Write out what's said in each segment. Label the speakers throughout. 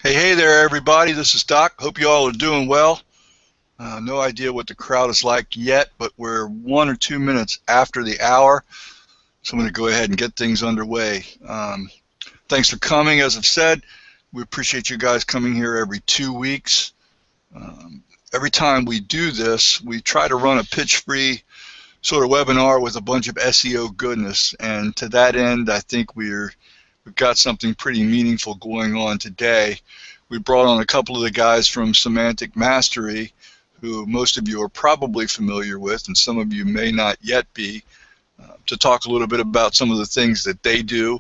Speaker 1: Hey there, everybody. This is Doc. Hope you all are doing well. No idea what the crowd is like yet, but we're 1 or 2 minutes after the hour, so I'm going to go ahead and get things underway. Thanks for coming. As I've said, we appreciate you guys coming here every 2 weeks. Every time we do this, we try to run a pitch-free sort of webinar with a bunch of SEO goodness, and to that end, I think we've got something pretty meaningful going on today. We brought on a couple of the guys from Semantic Mastery, who most of you are probably familiar with, and some of you may not yet be, to talk a little bit about some of the things that they do,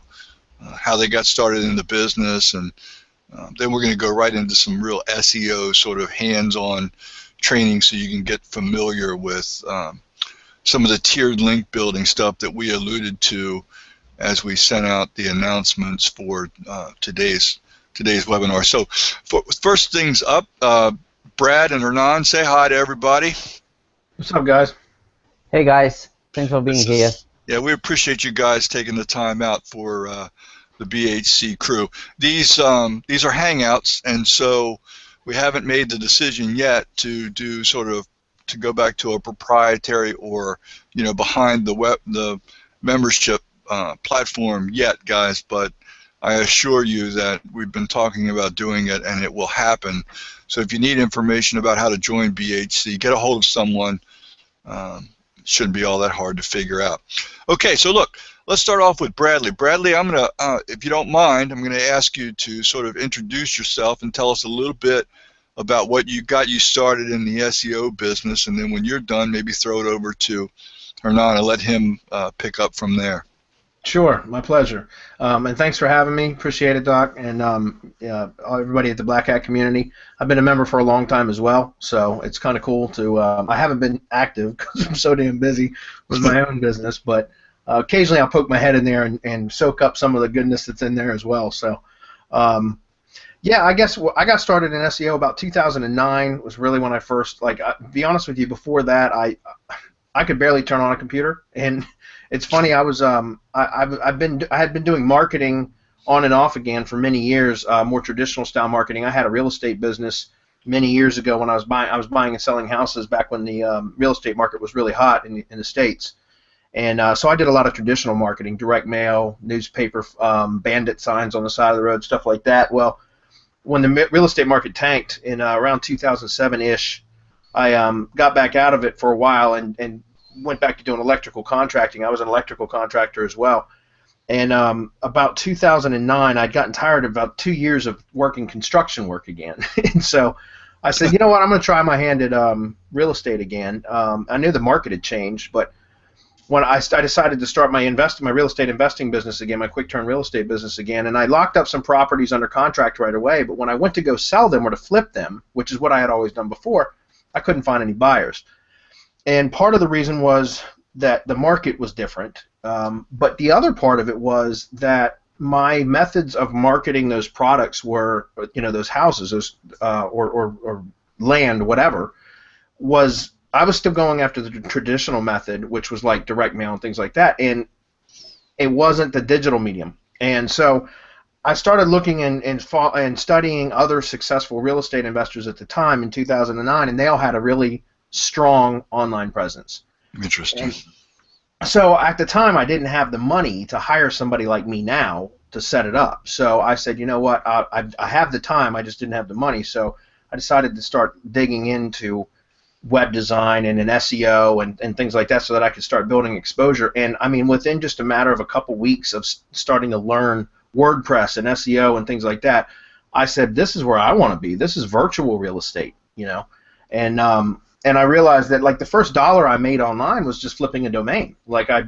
Speaker 1: how they got started in the business, and then we're going to go right into some real SEO sort of hands-on training so you can get familiar with some of the tiered link building stuff that we alluded to as we sent out the announcements for today's webinar. So first things up, Brad and Hernan, say hi to everybody.
Speaker 2: What's up, guys?
Speaker 3: Hey, guys. Thanks for being here.
Speaker 1: Yeah, we appreciate you guys taking the time out for the BH.C crew. These are Hangouts, and so we haven't made the decision yet to do to go back to a proprietary or behind the membership platform yet, guys, but I assure you that we've been talking about doing it, and it will happen. So if you need information about how to join BH.C, get a hold of someone. It shouldn't be all that hard to figure out. Okay, so look, let's start off with Bradley. Bradley, I'm gonna, if you don't mind, I'm gonna ask you to sort of introduce yourself and tell us a little bit about what got you started in the SEO business, and then when you're done, maybe throw it over to Hernan and let him pick up from there.
Speaker 2: Sure, my pleasure. And thanks for having me. Appreciate it, Doc, and everybody at the Black Hat community. I've been a member for a long time as well, so it's kind of cool to. I haven't been active because I'm so damn busy with my own business, but occasionally I'll poke my head in there and soak up some of the goodness that's in there as well. So, yeah, I guess I got started in SEO about 2009. Was really when I first, to be honest with you, before that I could barely turn on a computer, and it's funny. I was I had been doing marketing on and off again for many years, more traditional style marketing. I had a real estate business many years ago when I was buying and selling houses back when the real estate market was really hot in the States, and so I did a lot of traditional marketing, direct mail, newspaper, bandit signs on the side of the road, stuff like that. Well, when the real estate market tanked in around 2007-ish, I got back out of it for a while and went back to doing electrical contracting. I was an electrical contractor as well. And about 2009, I'd gotten tired of about 2 years of working construction work again. And so I said, you know what, I'm going to try my hand at real estate again. I knew the market had changed, but when I decided to start my real estate investing business again, my quick-turn real estate business again, and I locked up some properties under contract right away, but when I went to go sell them or to flip them, which is what I had always done before, I couldn't find any buyers. And part of the reason was that the market was different, but the other part of it was that my methods of marketing those products were, those houses, those or land, whatever, I was still going after the traditional method, which was like direct mail and things like that, and it wasn't the digital medium. And so I started looking and studying other successful real estate investors at the time in 2009, and they all had a really strong online presence.
Speaker 1: Interesting.
Speaker 2: And so at the time, I didn't have the money to hire somebody like me now to set it up. So I said, you know what, I have the time, I just didn't have the money. So I decided to start digging into web design and an SEO and things like that so that I could start building exposure. And I mean, within just a matter of a couple weeks of starting to learn WordPress and SEO and things like that, I said, this is where I want to be. This is virtual real estate, And I realized that, like, the first dollar I made online was just flipping a domain. Like, I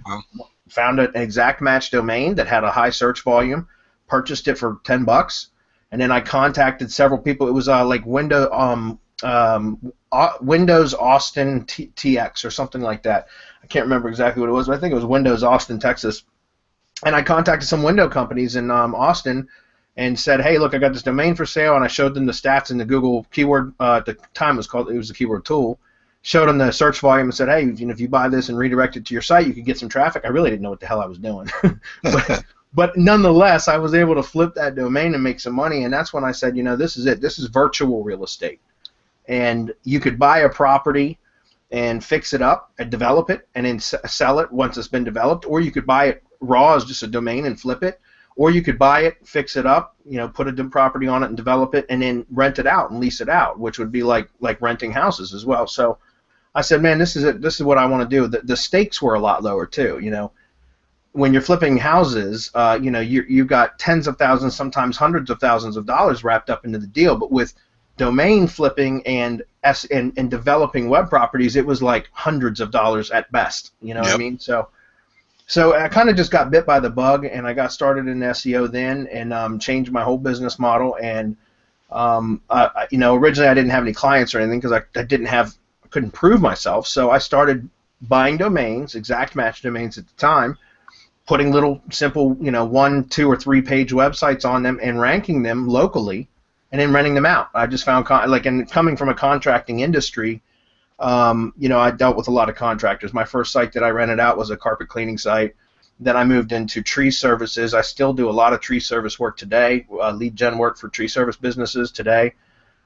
Speaker 2: found an exact match domain that had a high search volume, purchased it for $10, and then I contacted several people. It was like Windows Austin TX or something like that. I can't remember exactly what it was, but I think it was Windows Austin, Texas. And I contacted some window companies in Austin and said, hey, look, I got this domain for sale, and I showed them the stats in the Google keyword, at the time it was a keyword tool, showed them the search volume and said, hey, if you buy this and redirect it to your site, you could get some traffic. I really didn't know what the hell I was doing. But nonetheless, I was able to flip that domain and make some money, and that's when I said, this is it. This is virtual real estate. And you could buy a property and fix it up and develop it and then sell it once it's been developed, or you could buy it raw as just a domain and flip it, or you could buy it, fix it up, put a property on it and develop it, and then rent it out and lease it out, which would be like renting houses as well. So I said, man, this is it. This is what I want to do. The stakes were a lot lower too. When you're flipping houses, you've got tens of thousands, sometimes hundreds of thousands of dollars wrapped up into the deal. But with domain flipping and developing web properties, it was like hundreds of dollars at best. You know what I mean? So I kind of just got bit by the bug, and I got started in SEO then, and changed my whole business model. And originally I didn't have any clients or anything because I couldn't prove myself. So I started buying domains, exact match domains at the time, putting little simple, 1, 2, or 3 page websites on them and ranking them locally, and then renting them out. I just found and coming from a contracting industry. I dealt with a lot of contractors. My first site that I rented out was a carpet cleaning site. Then I moved into tree services. I still do a lot of tree service work today, lead gen work for tree service businesses today.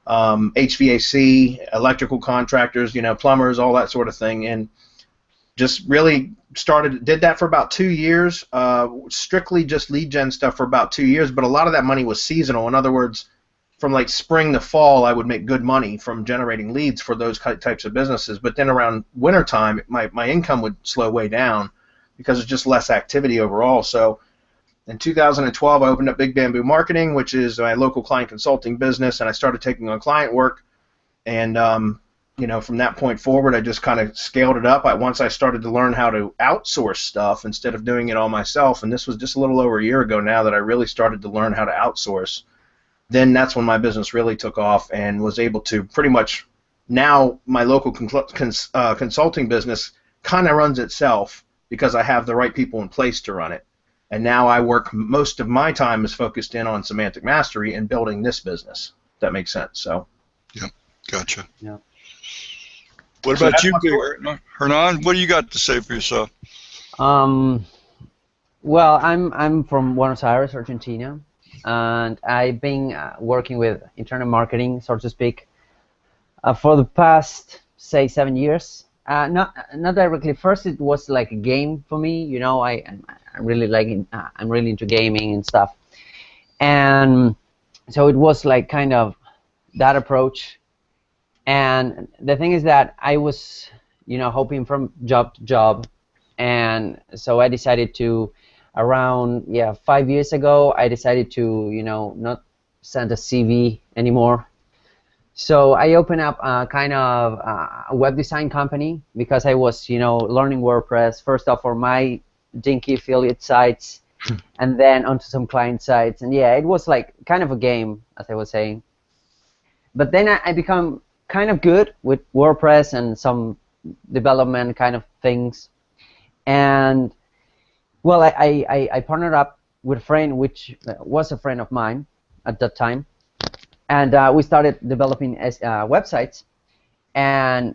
Speaker 2: HVAC, electrical contractors, plumbers, all that sort of thing. And just really did that for about 2 years, strictly just lead gen stuff for about 2 years, but a lot of that money was seasonal. In other words, from like spring to fall, I would make good money from generating leads for those types of businesses. But then around wintertime, my income would slow way down because it's just less activity overall. So in 2012, I opened up Big Bamboo Marketing, which is my local client consulting business, and I started taking on client work. And from that point forward, I just kind of scaled it up. Once I started to learn how to outsource stuff instead of doing it all myself, and this was just a little over a year ago now that I really started to learn how to outsource. Then that's when my business really took off and was able to pretty much, now my local consulting business kind of runs itself because I have the right people in place to run it. And now I work, most of my time is focused in on semantic mastery and building this business, if that makes sense. So.
Speaker 1: Yep, gotcha.
Speaker 3: Yeah.
Speaker 1: What about you, Hernan? What do you got to say for yourself?
Speaker 3: Well, I'm from Buenos Aires, Argentina. And I've been working with internal marketing, so to speak, for the past, say, 7 years. Not directly. First, it was like a game for me. I'm really I'm really into gaming and stuff, and so it was like kind of that approach. And the thing is that I was, hopping from job to job, and so I decided to. Around 5 years ago, I decided to not send a CV anymore. So I opened up a kind of a web design company because I was learning WordPress first off for my dinky affiliate sites, and then onto some client sites. And it was like kind of a game, as I was saying. But then I become kind of good with WordPress and some development kind of things, and well, I partnered up with a friend, which was a friend of mine at that time, and we started developing websites. And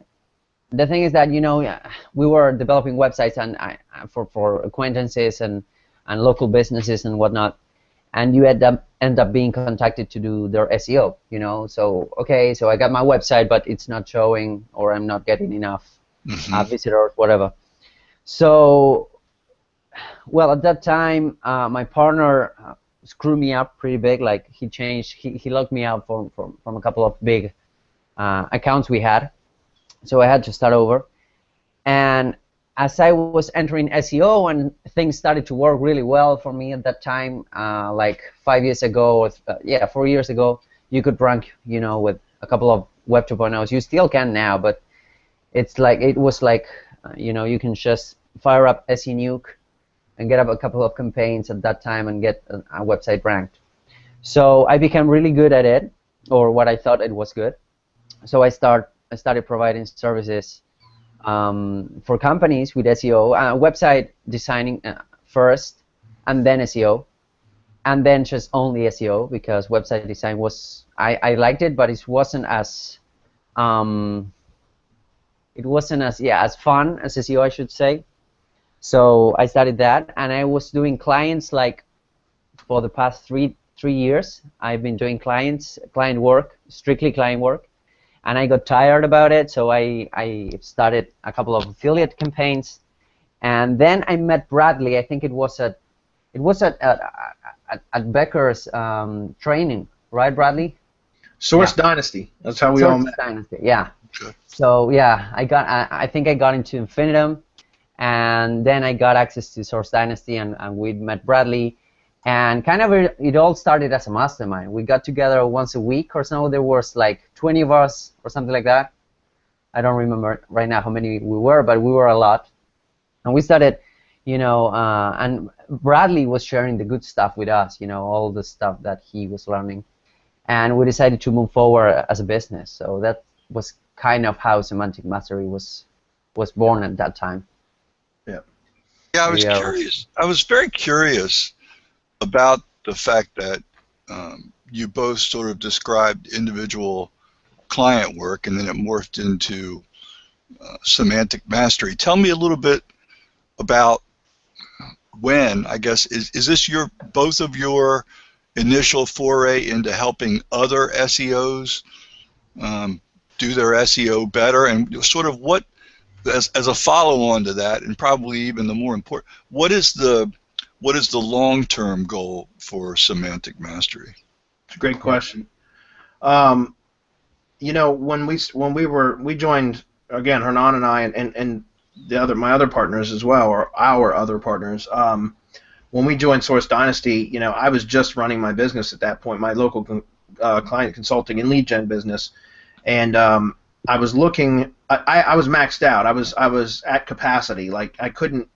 Speaker 3: the thing is that we were developing websites and for acquaintances and local businesses and whatnot, and you end up being contacted to do their SEO. So okay, so I got my website, but it's not showing, or I'm not getting enough visitors, whatever. So. Well, at that time, my partner screwed me up pretty big. Like he locked me out from a couple of big accounts we had. So I had to start over. And as I was entering SEO and things started to work really well for me at that time, like 5 years ago, 4 years ago, you could rank, with a couple of Web 2.0s. You still can now, but it was like, you can just fire up SE Nuke and get up a couple of campaigns at that time and get a website ranked. So I became really good at it, or what I thought it was good. So I started providing services for companies with SEO, website designing first, and then SEO, and then just only SEO, because website design was, I liked it, but it wasn't as fun as SEO, I should say. So I started that, and I was doing clients like for the past three years, I've been doing client work, strictly client work, and I got tired about it, so I started a couple of affiliate campaigns, and then I met Bradley. I think it was at Becker's training, right, Bradley?
Speaker 2: Source Dynasty. That's how we all met.
Speaker 3: Dynasty, yeah.
Speaker 1: Okay.
Speaker 3: So yeah, I think I got into Infinitum, and then I got access to Source Dynasty, and we met Bradley, and kind of it all started as a mastermind. We got together once a week or so. There was like 20 of us or something like that. I don't remember right now how many we were, but we were a lot, and we started, and Bradley was sharing the good stuff with us, all the stuff that he was learning, and we decided to move forward as a business. So that was kind of how Semantic Mastery was born at that time.
Speaker 1: Yeah, I was curious. I was very curious about the fact that you both sort of described individual client work, and then it morphed into semantic mastery. Tell me a little bit about when, I guess, is this both of your initial foray into helping other SEOs do their SEO better, and sort of what, as a follow-on to that, and probably even the more important, what is the long-term goal for semantic mastery?
Speaker 2: It's a great question. When we joined, again, Hernan and I, and my other partners as well, or our other partners. When we joined Source Dynasty, I was just running my business at that point, my local client consulting and lead gen business, and I was looking. I was maxed out. I was at capacity. Like I couldn't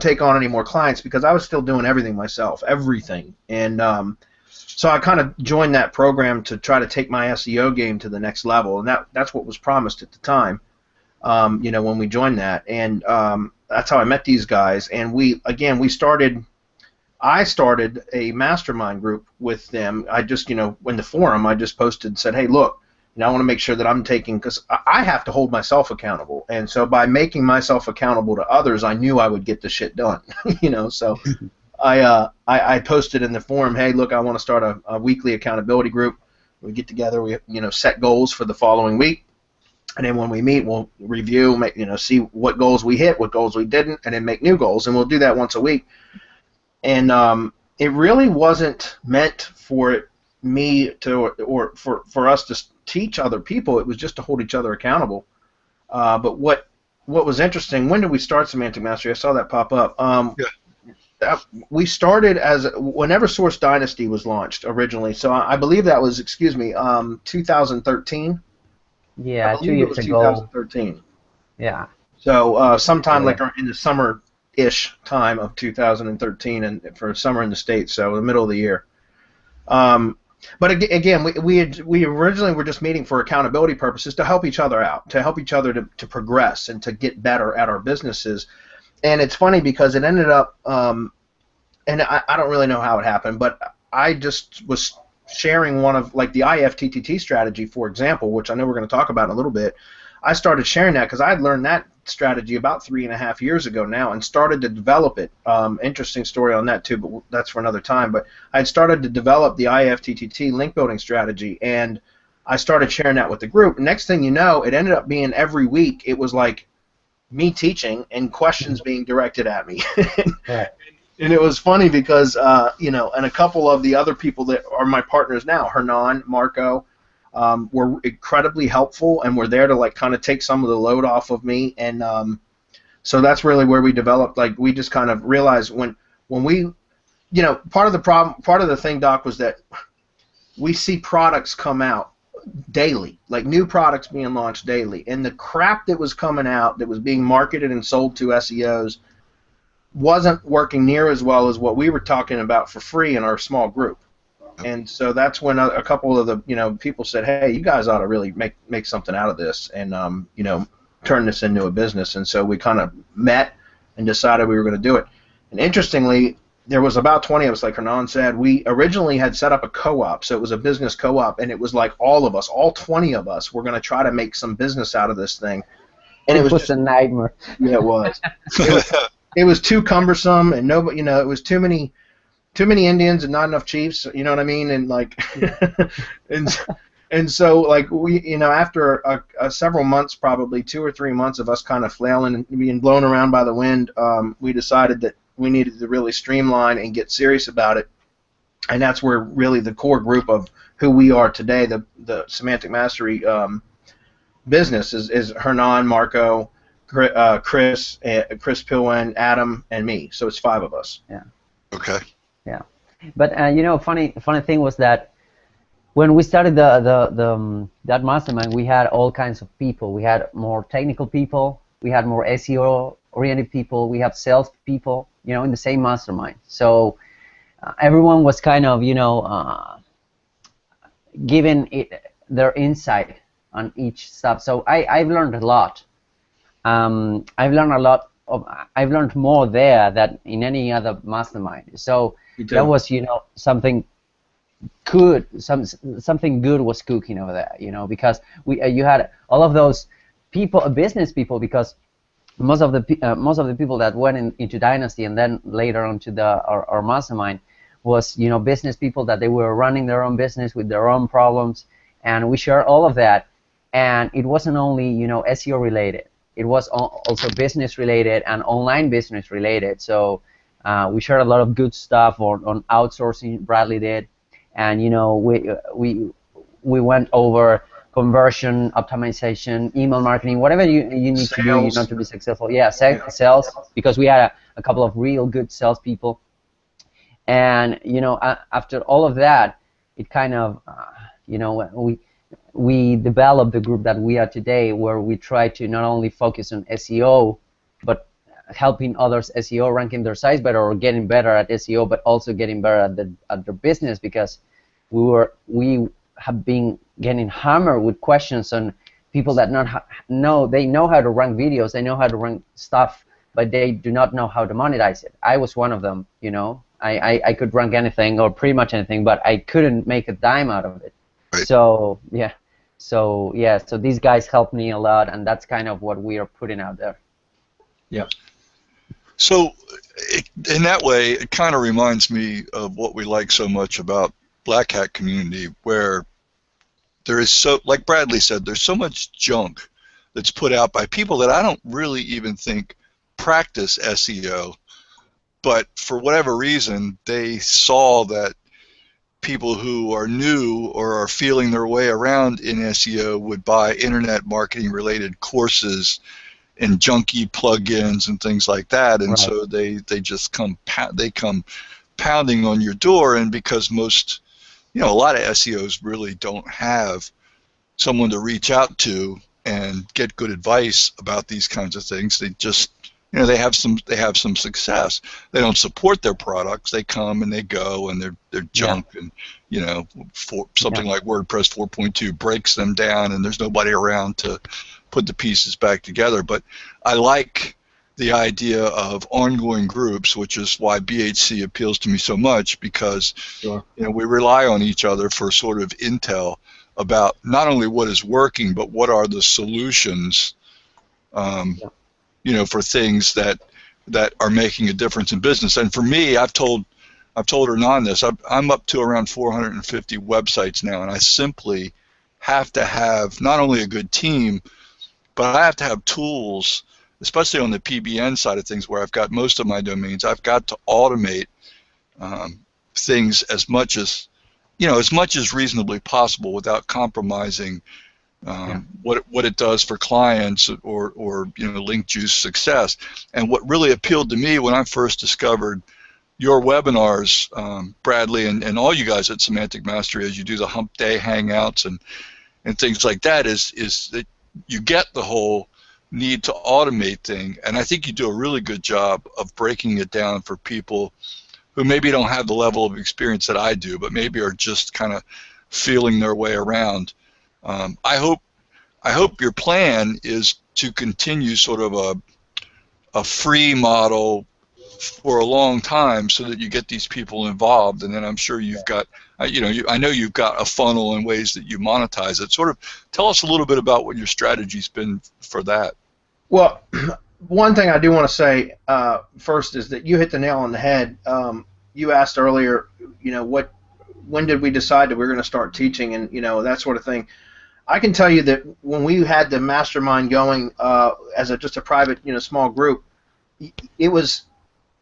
Speaker 2: take on any more clients because I was still doing everything myself, everything. And so I kind of joined that program to try to take my SEO game to the next level, and that's what was promised at the time. When we joined that, and that's how I met these guys. And I started a mastermind group with them. I just, in the forum, I just posted and said, hey, look. I want to make sure that I'm taking, because I have to hold myself accountable, and so by making myself accountable to others, I knew I would get the shit done. So I posted in the forum, hey, look, I want to start a weekly accountability group. We get together, we set goals for the following week, and then when we meet, we'll review, see what goals we hit, what goals we didn't, and then make new goals, and we'll do that once a week. And it really wasn't meant for me to, or for us to teach other people. It was just to hold each other accountable. But what was interesting, when did we start Semantic Mastery? I saw that pop up. We started whenever Source Dynasty was launched originally. So I believe that was, 2013.
Speaker 3: Yeah, 2 years ago.
Speaker 2: 2013.
Speaker 3: Yeah.
Speaker 2: So sometime like in the summer-ish time of 2013, and for summer in the States, so the middle of the year. But again, we originally were just meeting for accountability purposes, to help each other out, to help each other to progress and to get better at our businesses. And it's funny because it ended up, and I don't really know how it happened, but I just was sharing one of, like, the IFTTT strategy, for example, which I know we're going to talk about in a little bit. I started sharing that because I had learned that strategy about 3.5 years ago now, and started to develop it. Interesting story on that too, but that's for another time. But I had started to develop the IFTTT link building strategy, and I started sharing that with the group. Next thing you know, it ended up being every week. It was like me teaching and questions being directed at me.
Speaker 3: Right.
Speaker 2: And it was funny because and a couple of the other people that are my partners now, Hernan, Marco, were incredibly helpful, and were there to, like, kind of take some of the load off of me. And so that's really where we developed. Like, we just kind of realized when we, part of the thing, Doc, was that we see products come out daily, like new products being launched daily, and the crap that was coming out that was being marketed and sold to SEOs wasn't working near as well as what we were talking about for free in our small group. And so that's when a couple of the people said, hey, you guys ought to really make something out of this, and turn this into a business. And so we kind of met and decided we were going to do it. And interestingly, there was about 20 of us, like Hernan said. We originally had set up a co-op, so it was a business co-op, and it was like all of us, all 20 of us, were going to try to make some business out of this thing. And
Speaker 3: it was just a nightmare.
Speaker 2: Yeah, it was. It was too cumbersome, and nobody, it was too many. too many Indians and not enough chiefs. You know what I mean? And like, and and so like we, after several months, probably 2 or 3 months of us kind of flailing and being blown around by the wind, we decided that we needed to really streamline and get serious about it. And that's where really the core group of who we are today, the Semantic Mastery business is Hernan, Marco, Chris Pilwen, Adam, and me. So it's 5 of us.
Speaker 3: Yeah.
Speaker 1: Okay.
Speaker 3: Yeah. But funny thing was that when we started that mastermind, we had all kinds of people. We had more technical people. We had more SEO-oriented people. We have sales people, in the same mastermind. So everyone was kind of, giving their insight on each stuff. So I've learned a lot. I've learned more there than in any other mastermind. So that was, something good. Something good was cooking over there, because you had all of those people, business people, because most of the people that went into Dynasty and then later on to our mastermind was, business people that they were running their own business with their own problems, and we shared all of that. And it wasn't only, SEO related. It was also business related and online business related. So we shared a lot of good stuff on outsourcing. Bradley did, and we went over conversion optimization, email marketing, whatever you need to do, to be successful. Yeah, sales, because we had a couple of real good salespeople. And after all of that, it kind of we developed the group that we are today, where we try to not only focus on SEO, but helping others SEO, ranking their sites better or getting better at SEO, but also getting better at their business, because we have been getting hammered with questions on people that they know how to rank videos, they know how to rank stuff, but they do not know how to monetize it. I was one of them, I could rank anything or pretty much anything, but I couldn't make a dime out of it. Right. So these guys helped me a lot, and that's kind of what we are putting out there.
Speaker 2: Yeah.
Speaker 1: So in that way, it kind of reminds me of what we like so much about Black Hat community, where there is like Bradley said, there's so much junk that's put out by people that I don't really even think practice SEO, but for whatever reason, they saw that people who are new or are feeling their way around in SEO would buy internet marketing related courses and junky plugins and things like that, and right. So they just come pounding on your door. And because most, a lot of SEOs really don't have someone to reach out to and get good advice about these kinds of things, they just they have some success. They don't support their products. They come and they go, and they're junk. Yeah. And something like WordPress 4.2 breaks them down, and there's nobody around to put the pieces back together. But I like the idea of ongoing groups, which is why BH.C appeals to me so much, because sure. We rely on each other for sort of intel about not only what is working, but what are the solutions. For things that are making a difference in business. And for me, I've told Hernan this. I'm up to around 450 websites now, and I simply have to have not only a good team, but I have to have tools, especially on the PBN side of things, where I've got most of my domains. I've got to automate things as much as reasonably possible without compromising what it does for clients or link juice success. And what really appealed to me when I first discovered your webinars, Bradley, and all you guys at Semantic Mastery, as you do the Hump Day Hangouts and things like that, is that you get the whole need to automate thing. And I think you do a really good job of breaking it down for people who maybe don't have the level of experience that I do, but maybe are just kind of feeling their way around. I hope your plan is to continue sort of a free model for a long time, so that you get these people involved, and then I'm sure you've got, I know you've got a funnel and ways that you monetize it. Sort of tell us a little bit about what your strategy's been for that.
Speaker 2: Well, one thing I do want to say first is that you hit the nail on the head. you asked earlier, when did we decide that we were going to start teaching, and that sort of thing. I can tell you that when we had the mastermind going as just a private, small group, it was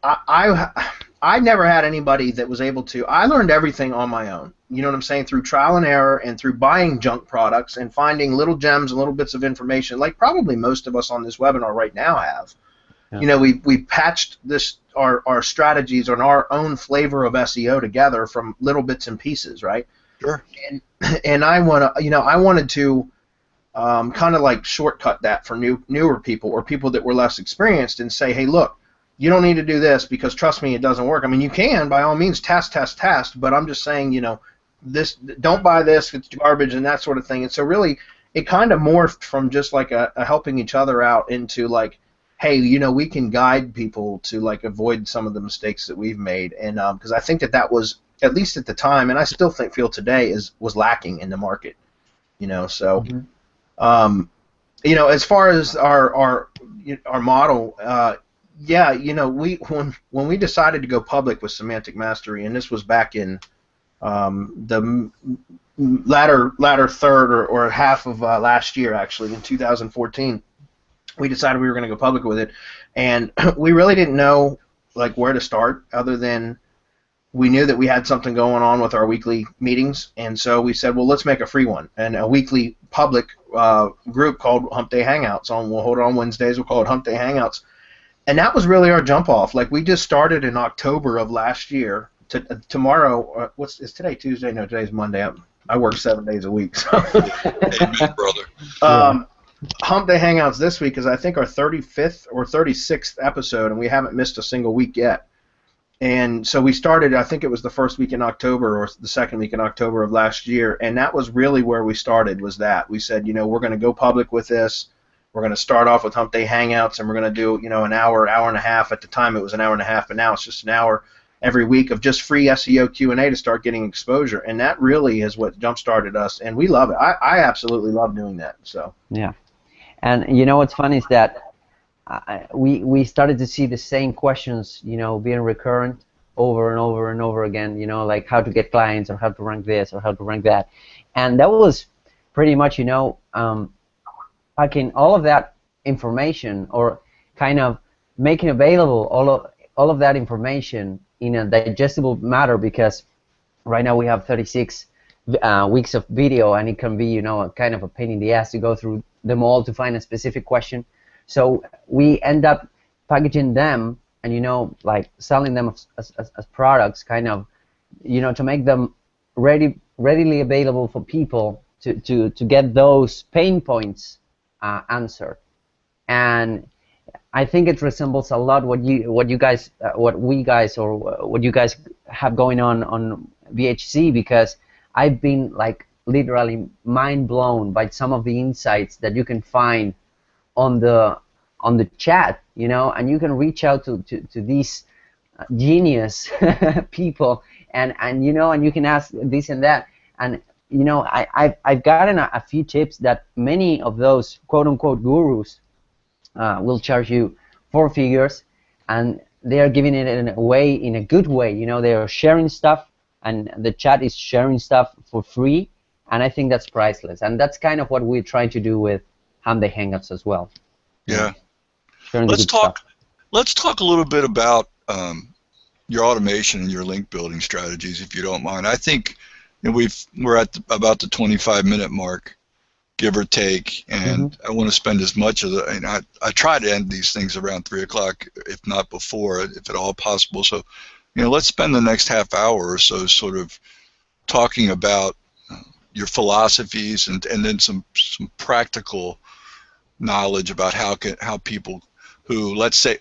Speaker 2: I never had anybody that was able to. I learned everything on my own. You know what I'm saying? Through trial and error and through buying junk products and finding little gems and little bits of information, like probably most of us on this webinar right now have. Yeah. We patched our strategies on our own flavor of SEO together from little bits and pieces, right?
Speaker 1: Sure.
Speaker 2: And I wanted to kind of like shortcut that for newer people or people that were less experienced and say, hey, look, you don't need to do this because trust me, it doesn't work. I mean, you can by all means test, but I'm just saying, this, don't buy this, it's garbage and that sort of thing. And so really, it kind of morphed from just like a helping each other out into like, hey, we can guide people to like avoid some of the mistakes that we've made. And because I think that was, at least at the time, and I still feel today, was lacking in the market. So as far as our model, yeah, when we decided to go public with Semantic Mastery, and this was back in the latter third or half of last year, actually, in 2014, we decided we were going to go public with it, and we really didn't know like where to start, other than we knew that we had something going on with our weekly meetings, and so we said, well, let's make a free one, and a weekly public group called Hump Day Hangouts. We'll hold it on Wednesdays. We'll call it Hump Day Hangouts. And that was really our jump off. Like, we just started in October of last year. Tomorrow, is today Tuesday? No, today's Monday. I work 7 days a week. So.
Speaker 1: Amen, brother.
Speaker 2: Hump Day Hangouts this week is, I think, our 35th or 36th episode, and we haven't missed a single week yet. And so we started, I think it was the first week in October or the second week in October of last year, and that was really where we started, was that. We said, we're going to go public with this. We're going to start off with Hump Day Hangouts, and we're going to do, an hour and a half. At the time, it was an hour and a half, but now it's just an hour every week of just free SEO Q&A to start getting exposure. And that really is what jump-started us, and we love it. I absolutely love doing that. So
Speaker 3: yeah, and what's funny is that we started to see the same questions, being recurrent over and over and over again. Like how to get clients, or how to rank this, or how to rank that, and that was pretty much, packing all of that information, or kind of making available all of that information in a digestible matter, because right now we have 36 weeks of video, and it can be, a kind of a pain in the ass to go through them all to find a specific question. So we end up packaging them and, like selling them as products, kind of, to make them readily available for people to get those pain points answered. And I think it resembles a lot what you guys have going on BH.C, because I've been like literally mind blown by some of the insights that you can find on the chat, and you can reach out to these genius people, and you can ask this and that, and I've gotten a few tips that many of those quote-unquote gurus will charge you 4 figures, and they are giving it in a good way. They are sharing stuff, and the chat is sharing stuff for free, and I think that's priceless. And that's kind of what we're trying to do with Hump Day Hangouts as well.
Speaker 1: Yeah. Let's talk a little bit about your automation and your link building strategies, if you don't mind. I think we're at about the 25-minute mark, give or take, and I want to spend as much of the. And I try to end these things around 3 o'clock, if not before, if at all possible. So, let's spend the next half hour or so sort of talking about your philosophies, and then some practical knowledge about how people who, let's say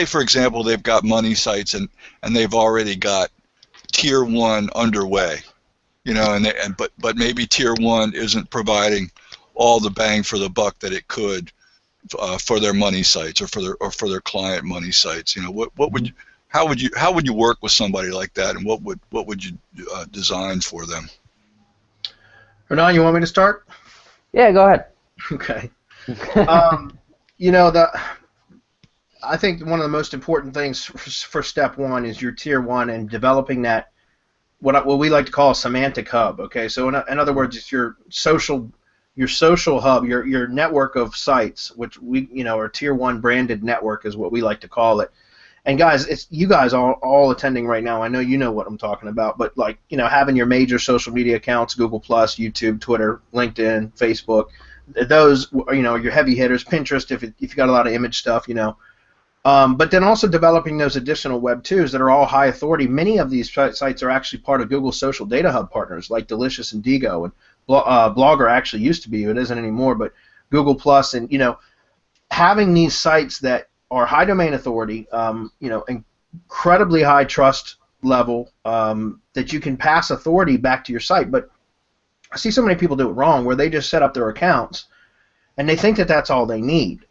Speaker 1: for example, they've got money sites and they've already got tier 1 underway, but maybe tier 1 isn't providing all the bang for the buck that it could for their money sites, or for their client money sites. How would you work with somebody like that, and what would you design for them?
Speaker 2: Hernan, you want me to start?
Speaker 3: Yeah, go ahead.
Speaker 2: Okay. I think one of the most important things for step one is your tier one and developing that what we like to call a semantic hub. Okay, so in other words, it's your social hub, your network of sites, which we our tier one branded network is what we like to call it. And guys, it's you guys all attending right now. I know you know what I'm talking about, but like having your major social media accounts, Google Plus, YouTube, Twitter, LinkedIn, Facebook, those your heavy hitters, Pinterest if you got a lot of image stuff, but then also developing those additional Web 2s that are all high authority. Many of these sites are actually part of Google's social data hub partners, like Delicious and Digo, and Blogger actually used to be. It isn't anymore, but Google Plus, and having these sites that are high domain authority, incredibly high trust level, that you can pass authority back to your site. But I see so many people do it wrong, where they just set up their accounts, and they think that that's all they need.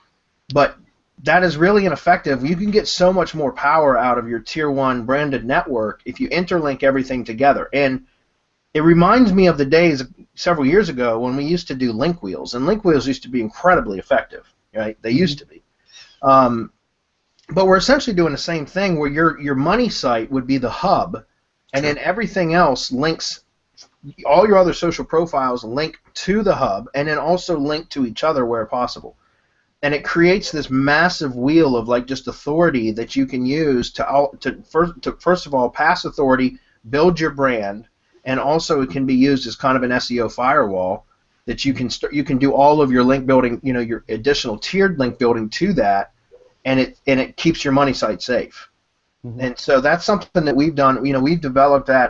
Speaker 2: But that is really ineffective. You can get so much more power out of your tier one branded network if you interlink everything together. And it reminds me of the days several years ago when we used to do link wheels, and link wheels used to be incredibly effective, right? They used to be. But we're essentially doing the same thing, where your money site would be the hub, and then everything else links. All your other social profiles link to the hub, and then also link to each other where possible. And it creates this massive wheel of like just authority that you can use to first of all pass authority, build your brand, and also it can be used as kind of an SEO firewall that you can do all of your link building, your additional tiered link building to that, and it keeps your money site safe. Mm-hmm. And so that's something that we've done. We've developed that.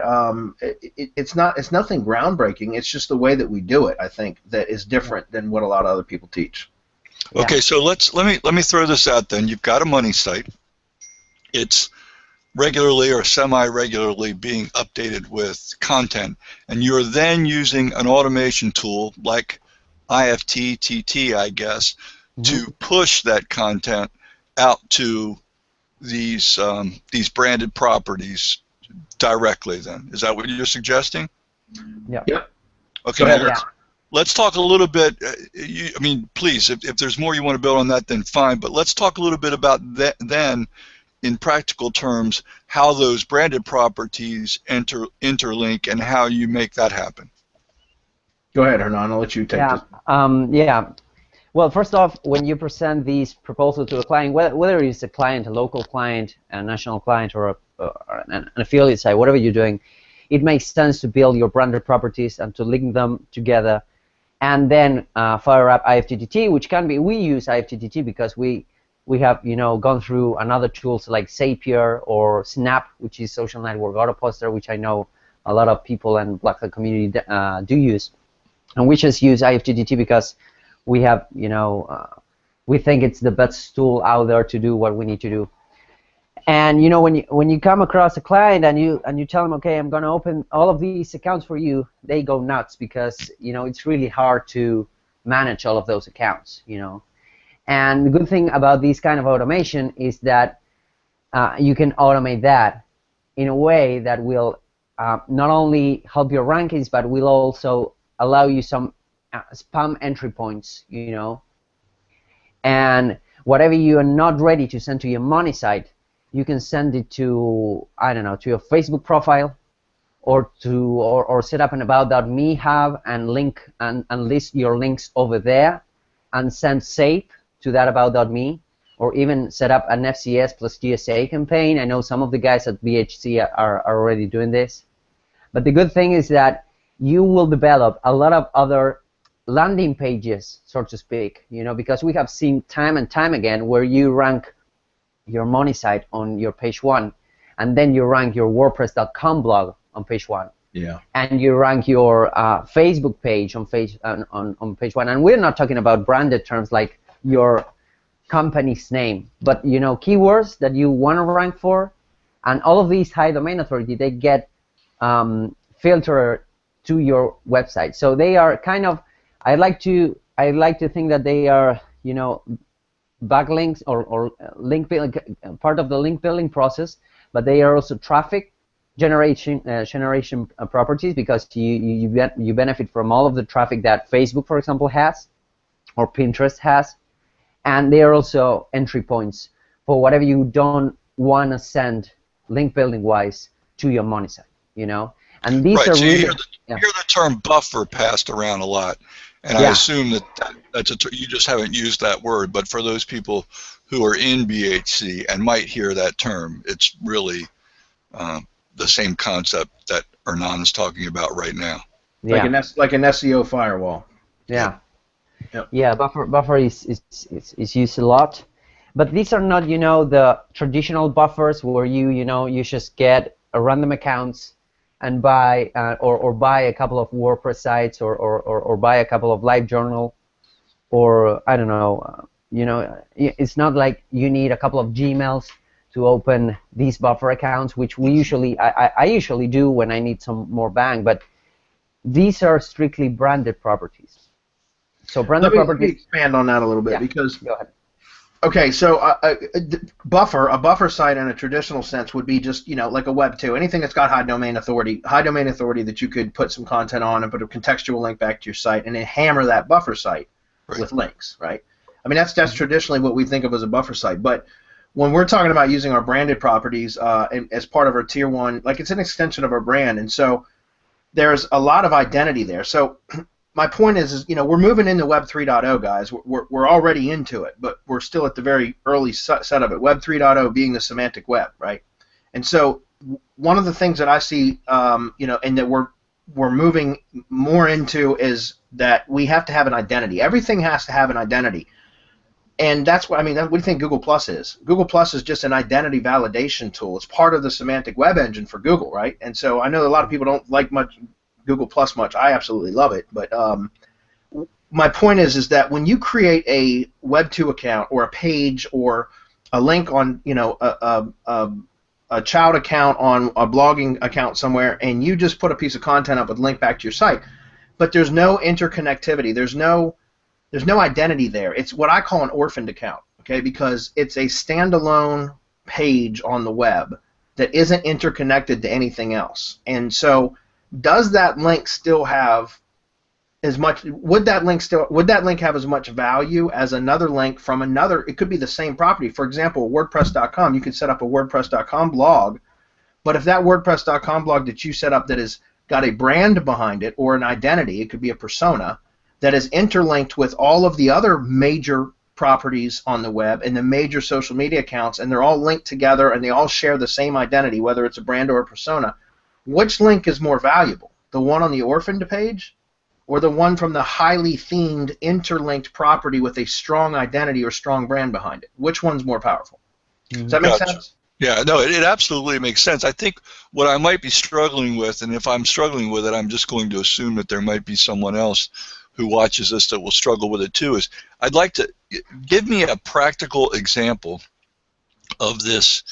Speaker 2: It's nothing groundbreaking. It's just the way that we do it, I think, that is different than what a lot of other people teach.
Speaker 1: Okay, so let me throw this out then. You've got a money site. It's regularly or semi-regularly being updated with content, and you're then using an automation tool like IFTTT, I guess, to push that content out to these branded properties directly. Then is that what you're suggesting?
Speaker 2: Yeah. Yep.
Speaker 1: Okay. Let's talk a little bit. I mean, please, if there's more you want to build on that, then fine. But let's talk a little bit about then, in practical terms, how those branded properties interlink and how you make that happen.
Speaker 2: Go ahead, Hernan. I'll let you take this.
Speaker 3: Yeah. Well, first off, when you present these proposals to a client, whether it's a client, a local client, a national client, or an affiliate site, whatever you're doing, it makes sense to build your branded properties and to link them together. And then fire up IFTTT, which can be, we use IFTTT because we have gone through another tools like Zapier or Snap, which is social network auto poster, which I know a lot of people and Black Hat community do use. And we just use IFTTT because we have we think it's the best tool out there to do what we need to do. And when you come across a client and you tell them, okay, I'm going to open all of these accounts for you, they go nuts because it's really hard to manage all of those accounts. And the good thing about this kind of automation is that you can automate that in a way that will not only help your rankings, but will also allow you some spam entry points. And whatever you are not ready to send to your money site, you can send it to, I don't know, to your Facebook profile, or set up an about.me hub and link and list your links over there, and send SAPE to that about.me, or even set up an FCS plus GSA campaign. I know some of the guys at BH.C are already doing this. But the good thing is that you will develop a lot of other landing pages, so to speak, because we have seen time and time again where you rank your money site on your page 1, and then you rank your WordPress.com blog on page 1.
Speaker 2: Yeah. And
Speaker 3: you rank your Facebook page on page 1. And we're not talking about branded terms like your company's name, but keywords that you want to rank for, and all of these high domain authority, they get filtered to your website. So they are kind of, I like to think that they are backlinks or link building, part of the link building process, but they are also traffic generation properties, because you benefit from all of the traffic that Facebook, for example, has, or Pinterest has, and they are also entry points for whatever you don't want to send link building wise to your money site, you know. And these
Speaker 1: Right.
Speaker 3: are
Speaker 1: So
Speaker 3: really,
Speaker 1: you hear the term buffer passed around a lot, and I assume that's you just haven't used that word. But for those people who are in BH.C and might hear that term, it's really the same concept that Hernan is talking about right now.
Speaker 2: Like an SEO firewall.
Speaker 3: Yeah.
Speaker 2: Yep.
Speaker 3: Yeah, buffer is used a lot, but these are not, you know, the traditional buffers where you just get a random accounts and buy or buy a couple of WordPress sites or buy a couple of LiveJournal, or I don't know, you know, it's not like you need a couple of Gmails to open these buffer accounts, which we usually I usually do when I need some more bang, but these are strictly branded properties. So branded properties.
Speaker 2: Let me expand on that a little bit, because
Speaker 3: go ahead.
Speaker 2: Okay, so a buffer site in a traditional sense would be just, you know, like a Web 2, anything that's got high domain authority that you could put some content on and put a contextual link back to your site and then hammer that buffer site with links, right? I mean, that's traditionally what we think of as a buffer site, but when we're talking about using our branded properties as part of our tier 1, like it's an extension of our brand, and so there's a lot of identity there. So my point is, you know, we're moving into Web 3.0, guys. We're already into it, but we're still at the very early set of it. Web 3.0 being the semantic web, right? And so one of the things that I see, you know, and that we're moving more into is that we have to have an identity. Everything has to have an identity, and that's what I mean. What do you think Google Plus is? Google Plus is just an identity validation tool. It's part of the semantic web engine for Google, right? And so I know a lot of people don't like Google Plus much. I absolutely love it, but my point is that when you create a Web 2 account or a page or a link on, you know, a child account on a blogging account somewhere, and you just put a piece of content up with a link back to your site, but there's no interconnectivity, there's no identity there. It's what I call an orphaned account, okay, because it's a standalone page on the web that isn't interconnected to anything else. And so does that link still have as much? Would that link have as much value as another link from another? It could be the same property. For example, WordPress.com. You could set up a WordPress.com blog, but if that WordPress.com blog that you set up that has got a brand behind it or an identity, it could be a persona that is interlinked with all of the other major properties on the web and the major social media accounts, and they're all linked together and they all share the same identity, whether it's a brand or a persona. Which link is more valuable? The one on the orphaned page or the one from the highly themed interlinked property with a strong identity or strong brand behind it? Which one's more powerful? Does that make sense?
Speaker 1: Yeah, no, it absolutely makes sense. I think what I might be struggling with, and if I'm struggling with it, I'm just going to assume that there might be someone else who watches this that will struggle with it too, is I'd like to give me a practical example of this.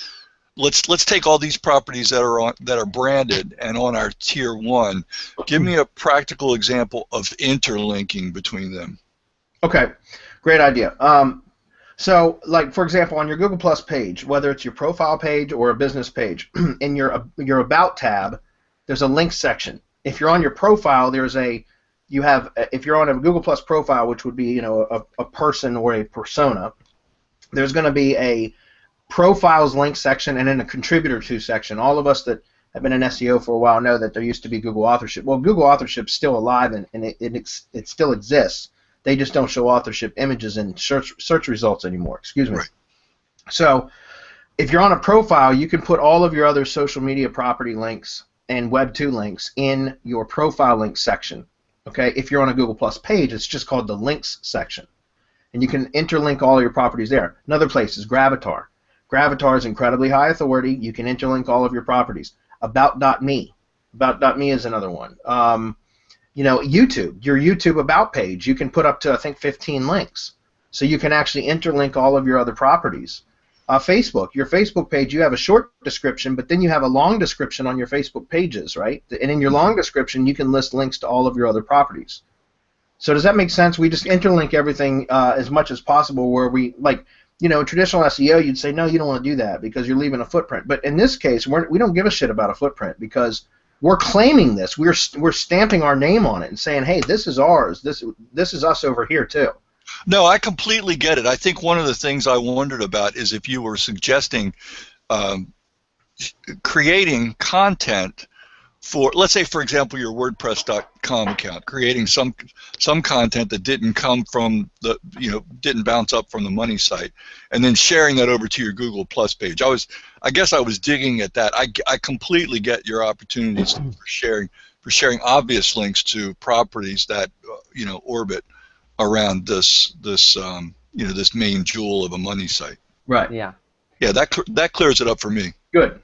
Speaker 1: Let's take all these properties that are branded and on our tier 1. Give me a practical example of interlinking between them.
Speaker 2: Okay, great idea. So, like for example, on your Google Plus page, whether it's your profile page or a business page, in your About tab, there's a links section. If you're on your profile, if you're on a Google Plus profile, which would be, you know, a person or a persona, there's going to be a profiles link section and then a contributor to section. All of us that have been in SEO for a while know that there used to be Google authorship. Well, Google authorship's still alive and it still exists. They just don't show authorship images in search results anymore. Excuse me. Right. So if you're on a profile, you can put all of your other social media property links and Web 2 links in your profile link section. Okay. If you're on a Google Plus page, it's just called the links section, and you can interlink all your properties there. Another place is Gravatar. Gravatar is incredibly high authority. You can interlink all of your properties. About.me. About.me is another one. You know, YouTube, your YouTube About page, you can put up to, I think, 15 links. So you can actually interlink all of your other properties. Facebook, your Facebook page, you have a short description, but then you have a long description on your Facebook pages, right? And in your long description, you can list links to all of your other properties. So does that make sense? We just interlink everything as much as possible where we, like, you know, traditional SEO, you'd say, no, you don't want to do that because you're leaving a footprint. But in this case, we don't give a shit about a footprint because we're claiming this. We're stamping our name on it and saying, hey, this is ours. This is us over here too.
Speaker 1: No, I completely get it. I think one of the things I wondered about is if you were suggesting um, creating content for, let's say, for example, your WordPress.com account, creating some content that didn't come from the, didn't bounce up from the money site, and then sharing that over to your Google Plus page. I guess I was digging at that. I completely get your opportunities for sharing obvious links to properties that orbit around this main jewel of a money site.
Speaker 2: Right.
Speaker 3: Yeah.
Speaker 1: Yeah, that clears it up for me.
Speaker 2: Good.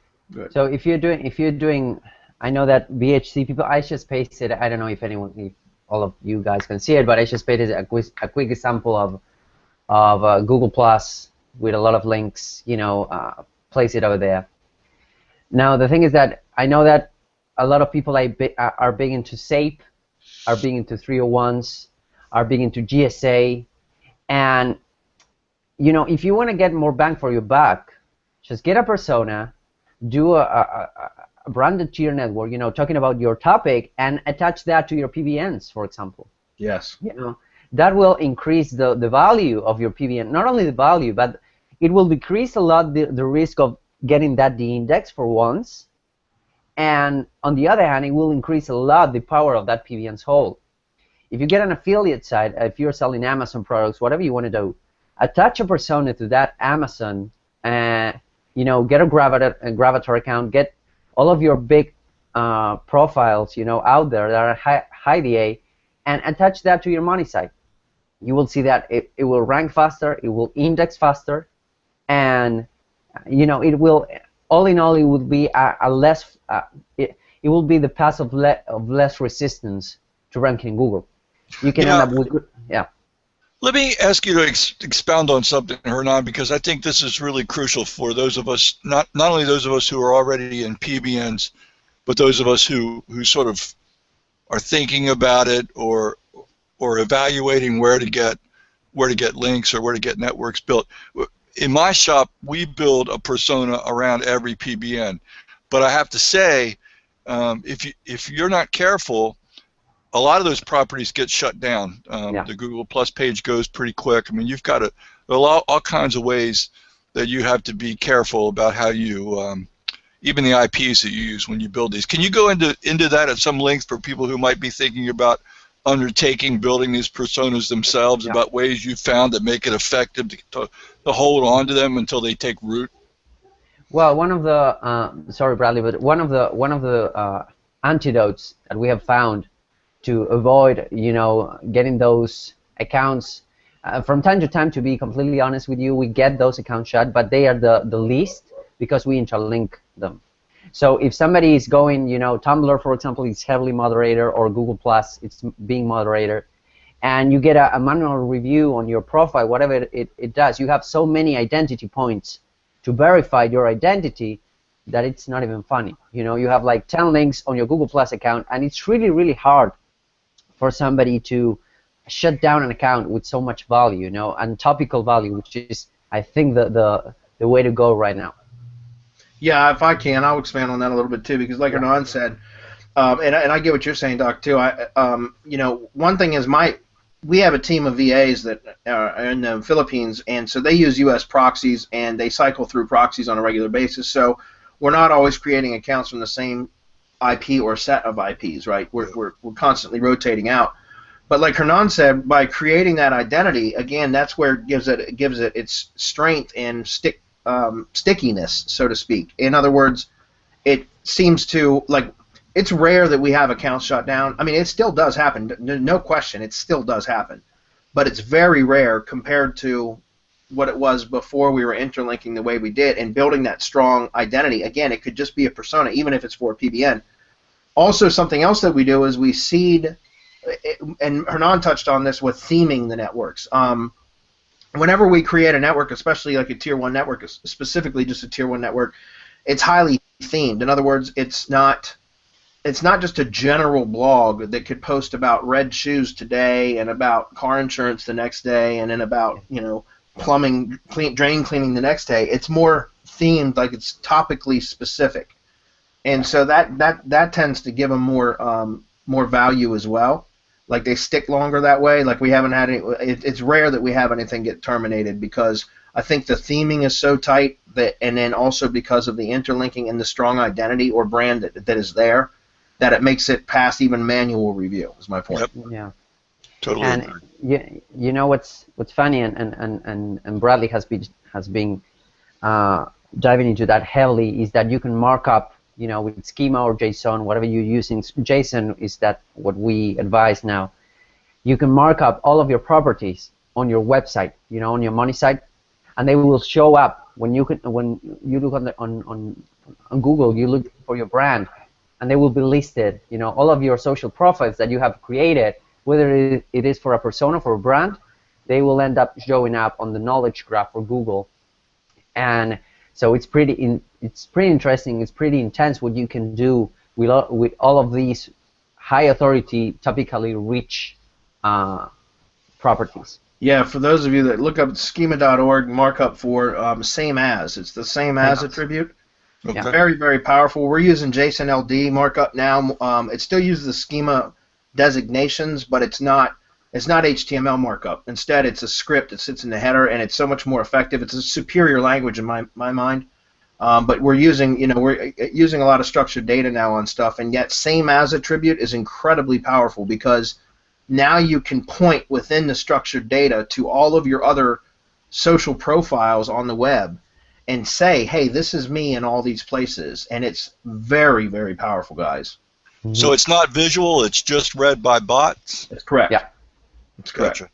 Speaker 3: So if you're doing, I know that BH.C people. I just pasted. I don't know if all of you guys can see it, but I just pasted a quick example of Google Plus with a lot of links. Place it over there. Now the thing is that I know that a lot of people are big into SAPE, are big into 301s, are big into GSA, and if you want to get more bang for your buck, just get a persona, do a branded tier network, talking about your topic, and attach that to your PBNs, for example.
Speaker 2: Yes.
Speaker 3: That will increase the value of your PBN. Not only the value, but it will decrease a lot the risk of getting that de-indexed for once. And on the other hand, it will increase a lot the power of that PBN's hold. If you get an affiliate site, if you're selling Amazon products, whatever you want to do, attach a persona to that Amazon, get a Gravatar account, get all of your big profiles, out there that are high DA, and attach that to your money site. You will see that it will rank faster, it will index faster, and it will, all in all, it will be a less, it will be the path of less resistance to ranking in Google. You can end up with, yeah.
Speaker 1: Let me ask you to expound on something, Hernan, because I think this is really crucial for those of us, not only those of us who are already in PBNs, but those of us who sort of are thinking about it or evaluating where to get links or where to get networks built. In my shop, we build a persona around every PBN, but I have to say, if you're not careful, a lot of those properties get shut down. The Google Plus page goes pretty quick. I mean, you've got all kinds of ways that you have to be careful about how you, even the IPs that you use when you build these. Can you go into that at some length for people who might be thinking about building these personas themselves, about ways you found that make it effective to hold on to them until they take root?
Speaker 3: Well, one of the sorry, Bradley, but one of the antidotes that we have found to avoid, getting those accounts, from time to time, to be completely honest with you, we get those accounts shut, but they are the least because we interlink them. So if somebody is going, Tumblr, for example, is heavily moderator, or Google Plus, it's being moderator, and you get a manual review on your profile, whatever it does, you have so many identity points to verify your identity that it's not even funny. You have like 10 links on your Google Plus account, and it's really, really hard for somebody to shut down an account with so much value, and topical value, which is, I think, the way to go right now.
Speaker 2: Yeah, if I can, I'll expand on that a little bit too, because like Hernan said, and I get what you're saying, Doc, too. One thing is we have a team of VAs that are in the Philippines, and so they use U.S. proxies, and they cycle through proxies on a regular basis. So we're not always creating accounts from the same IP or set of IPs, right? We're constantly rotating out. But like Hernan said, by creating that identity, again, that's where it gives it its strength and stickiness, so to speak. In other words, it seems to, like, it's rare that we have accounts shut down. I mean, it still does happen, no question, it still does happen. But it's very rare compared to what it was before we were interlinking the way we did and building that strong identity. Again, it could just be a persona, even if it's for a PBN. Also, something else that we do is we seed, and Hernan touched on this with theming the networks. Whenever we create a network, especially like a Tier 1 network, specifically just a Tier 1 network, it's highly themed. In other words, it's not just a general blog that could post about red shoes today and about car insurance the next day and then about, plumbing, drain cleaning the next day. It's more themed, like it's topically specific. And so that tends to give them more value as well. Like they stick longer that way. Like we haven't had any. It's rare that we have anything get terminated because I think the theming is so tight that, and then also because of the interlinking and the strong identity or brand that is there, that it makes it past even manual review. Is my point.
Speaker 1: Yep.
Speaker 3: Yeah.
Speaker 1: Totally.
Speaker 3: And you know what's funny, and Bradley has been diving into that heavily, is that you can mark up, you know, with schema or JSON, whatever you're using. JSON is that what we advise now. You can mark up all of your properties on your website, you know, on your money site, and they will show up when you look on Google. You look for your brand, and they will be listed. You know, all of your social profiles that you have created, whether it is for a persona, for a brand, they will end up showing up on the knowledge graph for Google. And so it's pretty interesting. It's pretty intense what you can do with all of these high authority, topically rich properties.
Speaker 2: Yeah, for those of you that look up schema.org, markup for same as. It's the same as attribute.
Speaker 1: Okay.
Speaker 2: Very, very powerful. We're using JSON LD markup now. It still uses the schema designations, but it's not HTML markup. Instead, it's a script that sits in the header, and it's so much more effective. It's a superior language in my mind. But we're using a lot of structured data now on stuff, and yet same as attribute is incredibly powerful because now you can point within the structured data to all of your other social profiles on the web and say, hey, this is me in all these places, and it's very, very powerful, guys.
Speaker 1: So it's not visual, it's just read by bots?
Speaker 2: That's correct.
Speaker 3: Yeah.
Speaker 2: That's correct.
Speaker 1: Gotcha.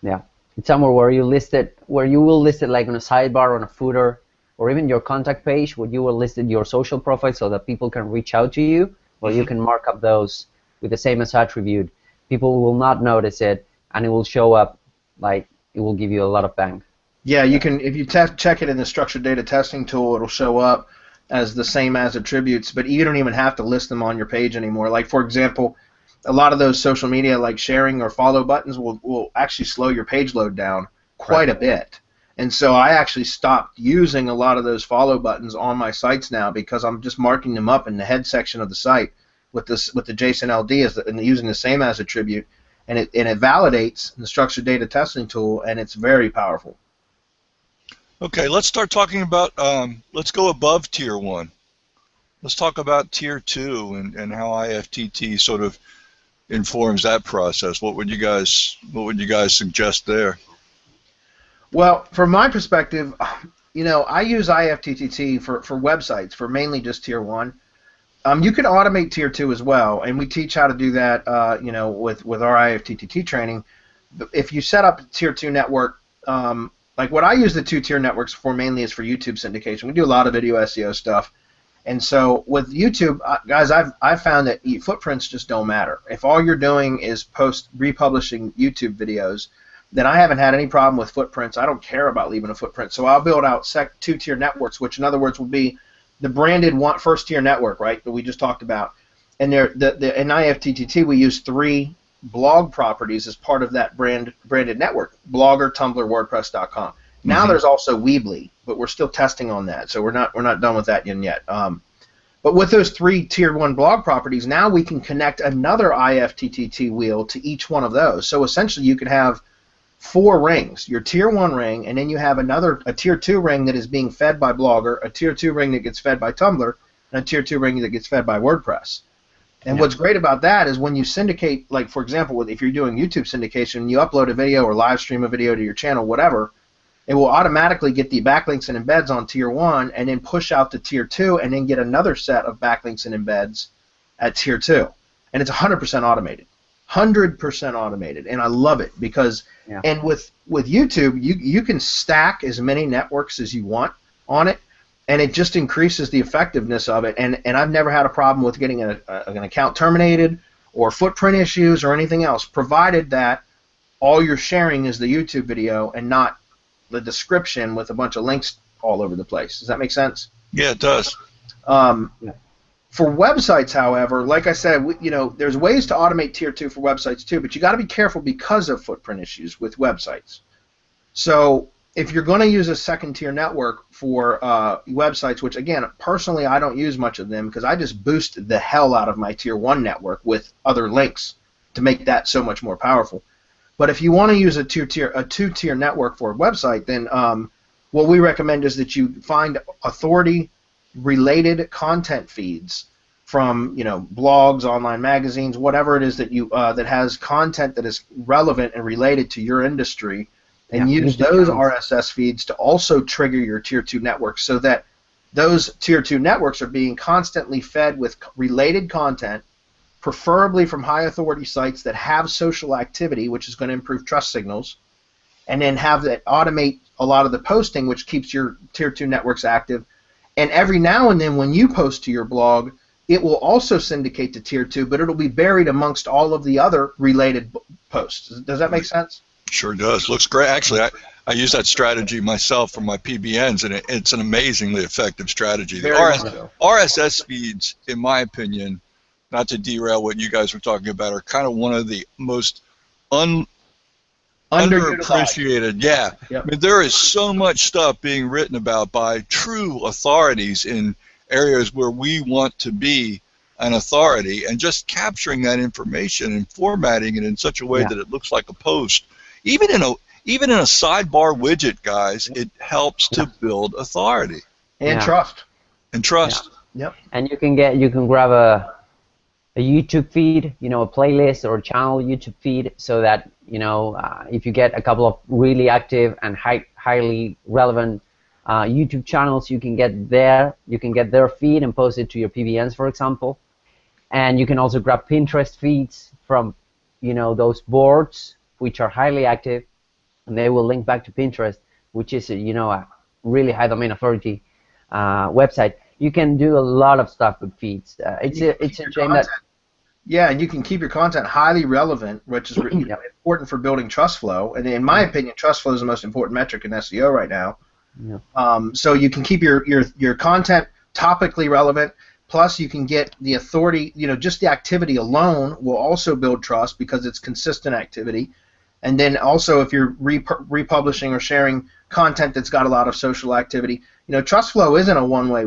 Speaker 3: Yeah. It's somewhere where you will list it like on a sidebar, on a footer, or even your contact page where you will list your social profile so that people can reach out to you, or you can mark up those with the same as attribute. People will not notice it, and it will show up like it will give you a lot of bang.
Speaker 2: Yeah, you can, if you check it in the structured data testing tool, it'll show up as the same as attributes, but you don't even have to list them on your page anymore. Like, for example, a lot of those social media like sharing or follow buttons will actually slow your page load down quite a bit. And so I actually stopped using a lot of those follow buttons on my sites now because I'm just marking them up in the head section of the site with the JSON LD and using the same as attribute, and it validates the structured data testing tool, and it's very powerful.
Speaker 1: Okay, let's start talking about, let's go above Tier 1. Let's talk about Tier 2 and how IFTT sort of informs that process. What would you guys suggest there?
Speaker 2: Well, from my perspective, you know, I use IFTTT for websites, for mainly just Tier 1. You can automate Tier 2 as well, and we teach how to do that, you know, with our IFTTT training. If you set up a Tier 2 network, like what I use the 2-tier networks for mainly is for YouTube syndication. We do a lot of video SEO stuff. And so with YouTube, guys, I've found that footprints just don't matter. If all you're doing is republishing YouTube videos, then I haven't had any problem with footprints. I don't care about leaving a footprint. So I'll build out 2-tier networks, which in other words will be the branded first-tier network, right, that we just talked about. And in IFTTT, we use 3 blog properties as part of that branded network: Blogger, Tumblr, WordPress.com. Now there's also Weebly, but we're still testing on that, so we're not done with that yet. But with those 3 Tier 1 blog properties, now we can connect another IFTTT wheel to each one of those. So essentially, you can have 4 rings: your Tier 1 ring, and then you have a Tier 2 ring that is being fed by Blogger, a Tier 2 ring that gets fed by Tumblr, and a Tier 2 ring that gets fed by WordPress. And what's great about that is when you syndicate, like for example, if you're doing YouTube syndication, you upload a video or live stream a video to your channel, whatever, it will automatically get the backlinks and embeds on Tier 1 and then push out to Tier 2 and then get another set of backlinks and embeds at Tier 2. And it's 100% automated. 100% automated. And I love it because, and with YouTube, you can stack as many networks as you want on it, and it just increases the effectiveness of it. And I've never had a problem with getting an account terminated or footprint issues or anything else, provided that all you're sharing is the YouTube video and not the description with a bunch of links all over the place. Does that make sense?
Speaker 1: Yeah, it does.
Speaker 2: For websites, however, like I said, you know, there's ways to automate Tier 2 for websites too, but you got to be careful because of footprint issues with websites. So if you're going to use a 2nd-tier network for websites, which again, personally, I don't use much of them because I just boost the hell out of my Tier 1 network with other links to make that so much more powerful. But if you want to use a two-tier network for a website, then what we recommend is that you find authority-related content feeds from blogs, online magazines, whatever it is that you that has content that is relevant and related to your industry, and use those RSS feeds to also trigger your tier 2 networks, so that those tier 2 networks are being constantly fed with related content, preferably from high authority sites that have social activity, which is going to improve trust signals, and then have that automate a lot of the posting, which keeps your tier 2 networks active. And every now and then when you post to your blog, it will also syndicate to tier 2, but it'll be buried amongst all of the other related posts. Does that make sense?
Speaker 1: Sure does. Looks great. Actually, I use that strategy myself for my PBNs, and it's an amazingly effective strategy. The RSS feeds, in my opinion, not to derail what you guys were talking about, are kind of one of the most underappreciated. Yeah. Yep. I mean, there is so much stuff being written about by true authorities in areas where we want to be an authority, and just capturing that information and formatting it in such a way that it looks like a post. Even in a sidebar widget, guys, it helps to build authority
Speaker 2: and trust.
Speaker 1: And trust.
Speaker 2: Yeah. Yep.
Speaker 3: And you can grab a YouTube feed, a playlist or a channel YouTube feed, so that if you get a couple of really active and highly relevant YouTube channels, you can get their feed and post it to your PBNs, for example. And you can also grab Pinterest feeds from those boards which are highly active, and they will link back to Pinterest, which is a really high domain authority website. You can do a lot of stuff with feeds. It's a shame that.
Speaker 2: Yeah, and you can keep your content highly relevant, which is important for building trust flow. And in my opinion, trust flow is the most important metric in SEO right now. Yeah. So you can keep your content topically relevant. Plus, you can get the authority. Just the activity alone will also build trust because it's consistent activity. And then also, if you're republishing or sharing content that's got a lot of social activity, trust flow isn't a one-way.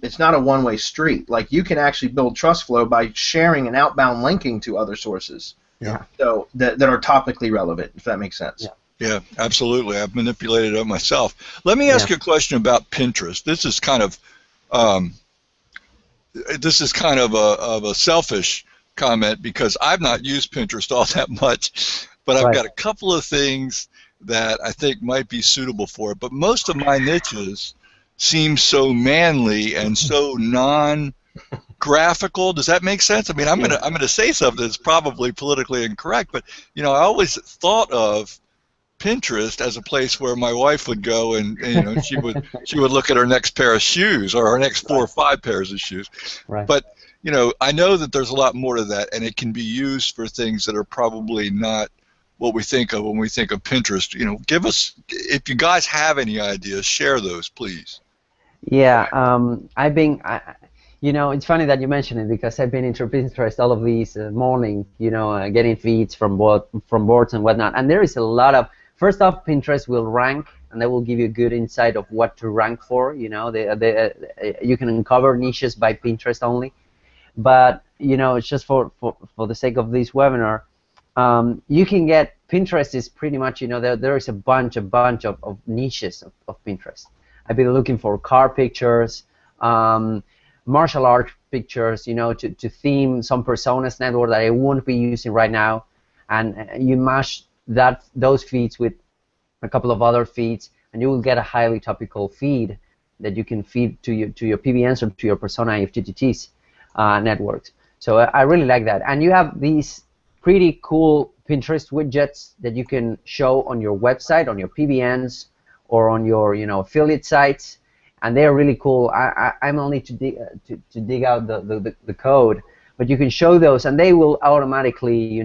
Speaker 2: It's not a one-way street. Like, you can actually build trust flow by sharing and outbound linking to other sources.
Speaker 1: Yeah.
Speaker 2: So that are topically relevant, if that makes sense.
Speaker 1: Yeah, absolutely. I've manipulated it myself. Let me ask you a question about Pinterest. This is kind of a selfish comment, because I've not used Pinterest all that much, but I've got a couple of things that I think might be suitable for it. But most of my niches seem so manly and so non-graphical. Does that make sense? I mean, I'm gonna say something that's probably politically incorrect, but I always thought of Pinterest as a place where my wife would go, and she would look at her next pair of shoes, or her next 4 or 5 pairs of shoes.
Speaker 3: Right.
Speaker 1: But I know that there's a lot more to that, and it can be used for things that are probably not what we think of when we think of Pinterest. Give us, if you guys have any ideas, share those, please.
Speaker 3: Yeah, it's funny that you mention it, because I've been into Pinterest all of these morning, getting feeds from boards and whatnot. And there is a lot of, first off, Pinterest will rank, and they will give you a good insight of what to rank for. You can uncover niches by Pinterest only. But it's just for the sake of this webinar, you can get, Pinterest is pretty much, there is a bunch of niches of Pinterest. I've been looking for car pictures, martial art pictures, to theme some personas network that I won't be using right now, and you mash those feeds with a couple of other feeds, and you will get a highly topical feed that you can feed to your PBNs or to your persona FTTTs networks. So I really like that. And you have these pretty cool Pinterest widgets that you can show on your website, on your PBNs, or on your affiliate sites, and they're really cool. I'm only to dig out the code, but you can show those, and they will automatically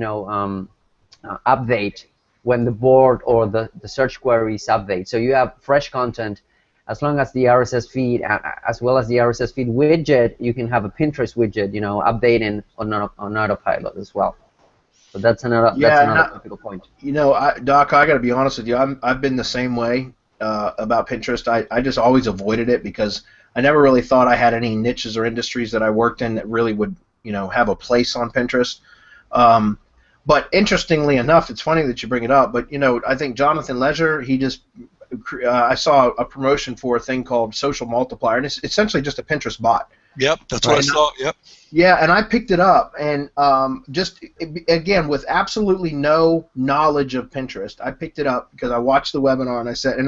Speaker 3: update when the board or the search queries update. So you have fresh content, as long as the RSS feed, as well as the RSS feed widget, you can have a Pinterest widget, updating on autopilot as well. So that's another topical point.
Speaker 2: Doc, I got to be honest with you. I've been the same way about Pinterest. I just always avoided it, because I never really thought I had any niches or industries that I worked in that really would have a place on Pinterest. But interestingly enough, it's funny that you bring it up. But I think Jonathan Ledger, he just I saw a promotion for a thing called Social Multiplier, and it's essentially just a Pinterest bot.
Speaker 1: Yep, that's what I saw. Yep.
Speaker 2: Yeah, and I picked it up, and just again with absolutely no knowledge of Pinterest, I picked it up because I watched the webinar, and I said,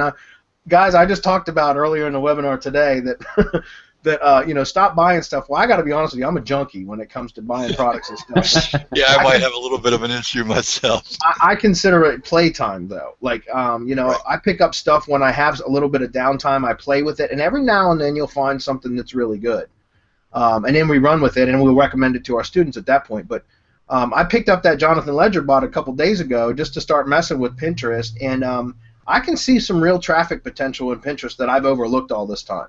Speaker 2: guys, I just talked about earlier in the webinar today that that stop buying stuff. Well, I got to be honest with you, I'm a junkie when it comes to buying products and stuff.
Speaker 1: Yeah, I might have a little bit of an issue myself.
Speaker 2: I consider it playtime though. Like
Speaker 1: Right.
Speaker 2: I pick up stuff when I have a little bit of downtime. I play with it, and every now and then you'll find something that's really good. And then we run with it, and we'll recommend it to our students at that point. But I picked up that Jonathan Ledger bot a couple days ago just to start messing with Pinterest, and I can see some real traffic potential in Pinterest that I've overlooked all this time.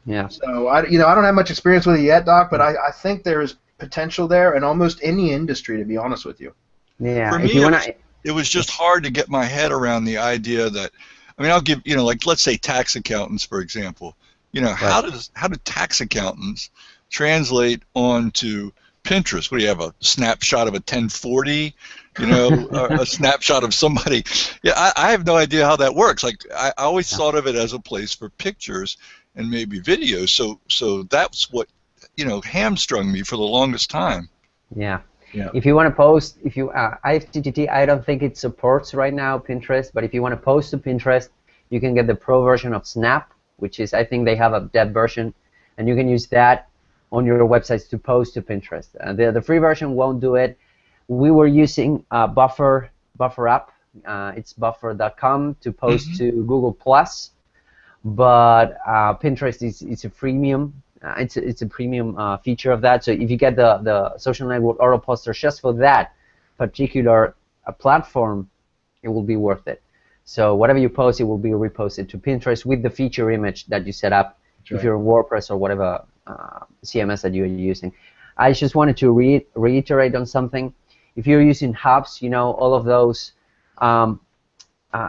Speaker 3: Yeah.
Speaker 2: So I don't have much experience with it yet, Doc, but I think there's potential there in almost any industry, to be honest with you.
Speaker 3: Yeah.
Speaker 1: For me, it was just hard to get my head around the idea that, I mean, I'll give, like let's say tax accountants, for example. How do tax accountants translate onto Pinterest? What do you have, a snapshot of a 1040? A snapshot of somebody? Yeah, I have no idea how that works. Like I always thought of it as a place for pictures and maybe videos. So that's what hamstrung me for the longest time.
Speaker 3: Yeah.
Speaker 2: Yeah.
Speaker 3: If you want to post, IFTTT, I don't think it supports right now Pinterest, but if you want to post to Pinterest, you can get the pro version of Snap, which is, I think they have a dev version, and you can use that on your websites to post to Pinterest. The free version won't do it. We were using Buffer app. It's buffer.com to post to Google+, but Pinterest is a freemium. It's a premium feature of that. So if you get the social network auto poster just for that particular platform, it will be worth it. So whatever you post, it will be reposted to Pinterest with the feature image that you set up. If you're in WordPress or whatever CMS that you're using. I just wanted to reiterate on something. If you're using hubs, all of those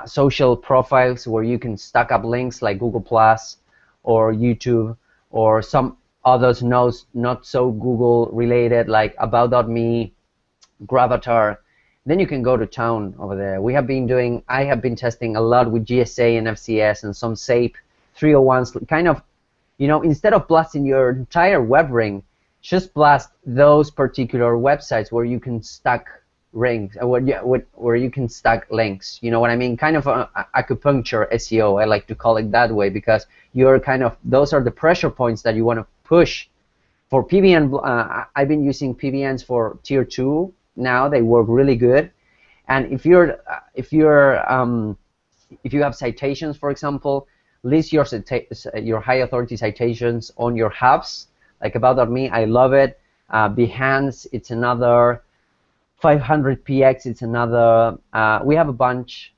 Speaker 3: social profiles where you can stack up links like Google+ or YouTube or some others not so Google related like About.me, Gravatar, then you can go to town over there. I have been testing a lot with GSA and FCS and some SAP 301s, kind of, instead of blasting your entire web ring, just blast those particular websites where you can stack rings, where you can stack links. You know what I mean? Kind of acupuncture SEO. I like to call it that way because those are the pressure points that you want to push. For PBN, I've been using PBNs for tier 2 now. They work really good. And if you have citations, for example, list your high authority citations on your hubs, like About.me. I love it. Behance, it's another. 500px, it's another. We have a bunch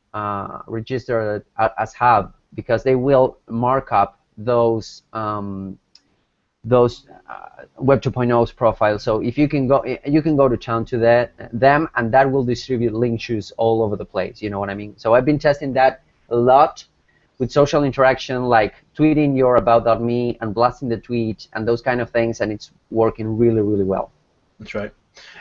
Speaker 3: registered as hub because they will mark up those Web 2.0's profiles. So if you can go to town to them, and that will distribute link shoes all over the place. You know what I mean? So I've been testing that a lot with social interaction, like tweeting your About.me and blasting the tweet and those kind of things, and it's working really, really well.
Speaker 2: That's right.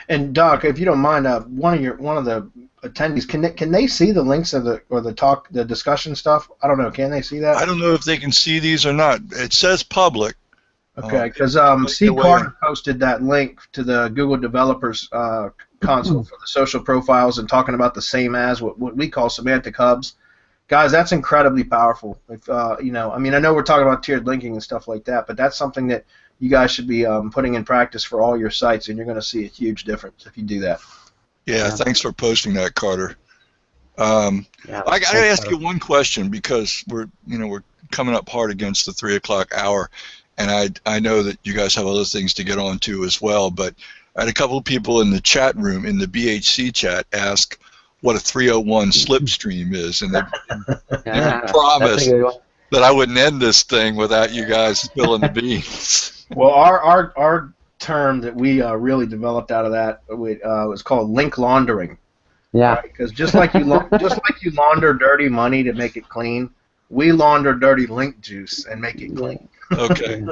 Speaker 2: And Doc, if you don't mind, one of the attendees, can they see the links of the discussion stuff? I don't know. Can they see that?
Speaker 1: I don't know if they can see these or not. It says public.
Speaker 2: Okay, because C. Carter posted that link to the Google Developers Console for the social profiles and talking about the same as what we call semantic hubs. Guys, that's incredibly powerful. If I know we're talking about tiered linking and stuff like that, but that's something that you guys should be putting in practice for all your sites, and you're going to see a huge difference if you do that.
Speaker 1: Yeah, thanks for posting that, Carter. I got to ask you one question because we're coming up hard against the 3 o'clock hour, and I know that you guys have other things to get on to as well. But I had a couple of people in the chat room in the BH.C chat ask what a 301 slipstream is, and they promised that I wouldn't end this thing without you guys spilling the beans.
Speaker 2: Well, our term that we really developed out of that was called link laundering.
Speaker 3: Yeah.
Speaker 2: Because just like you launder dirty money to make it clean, we launder dirty link juice and make it clean.
Speaker 1: Okay.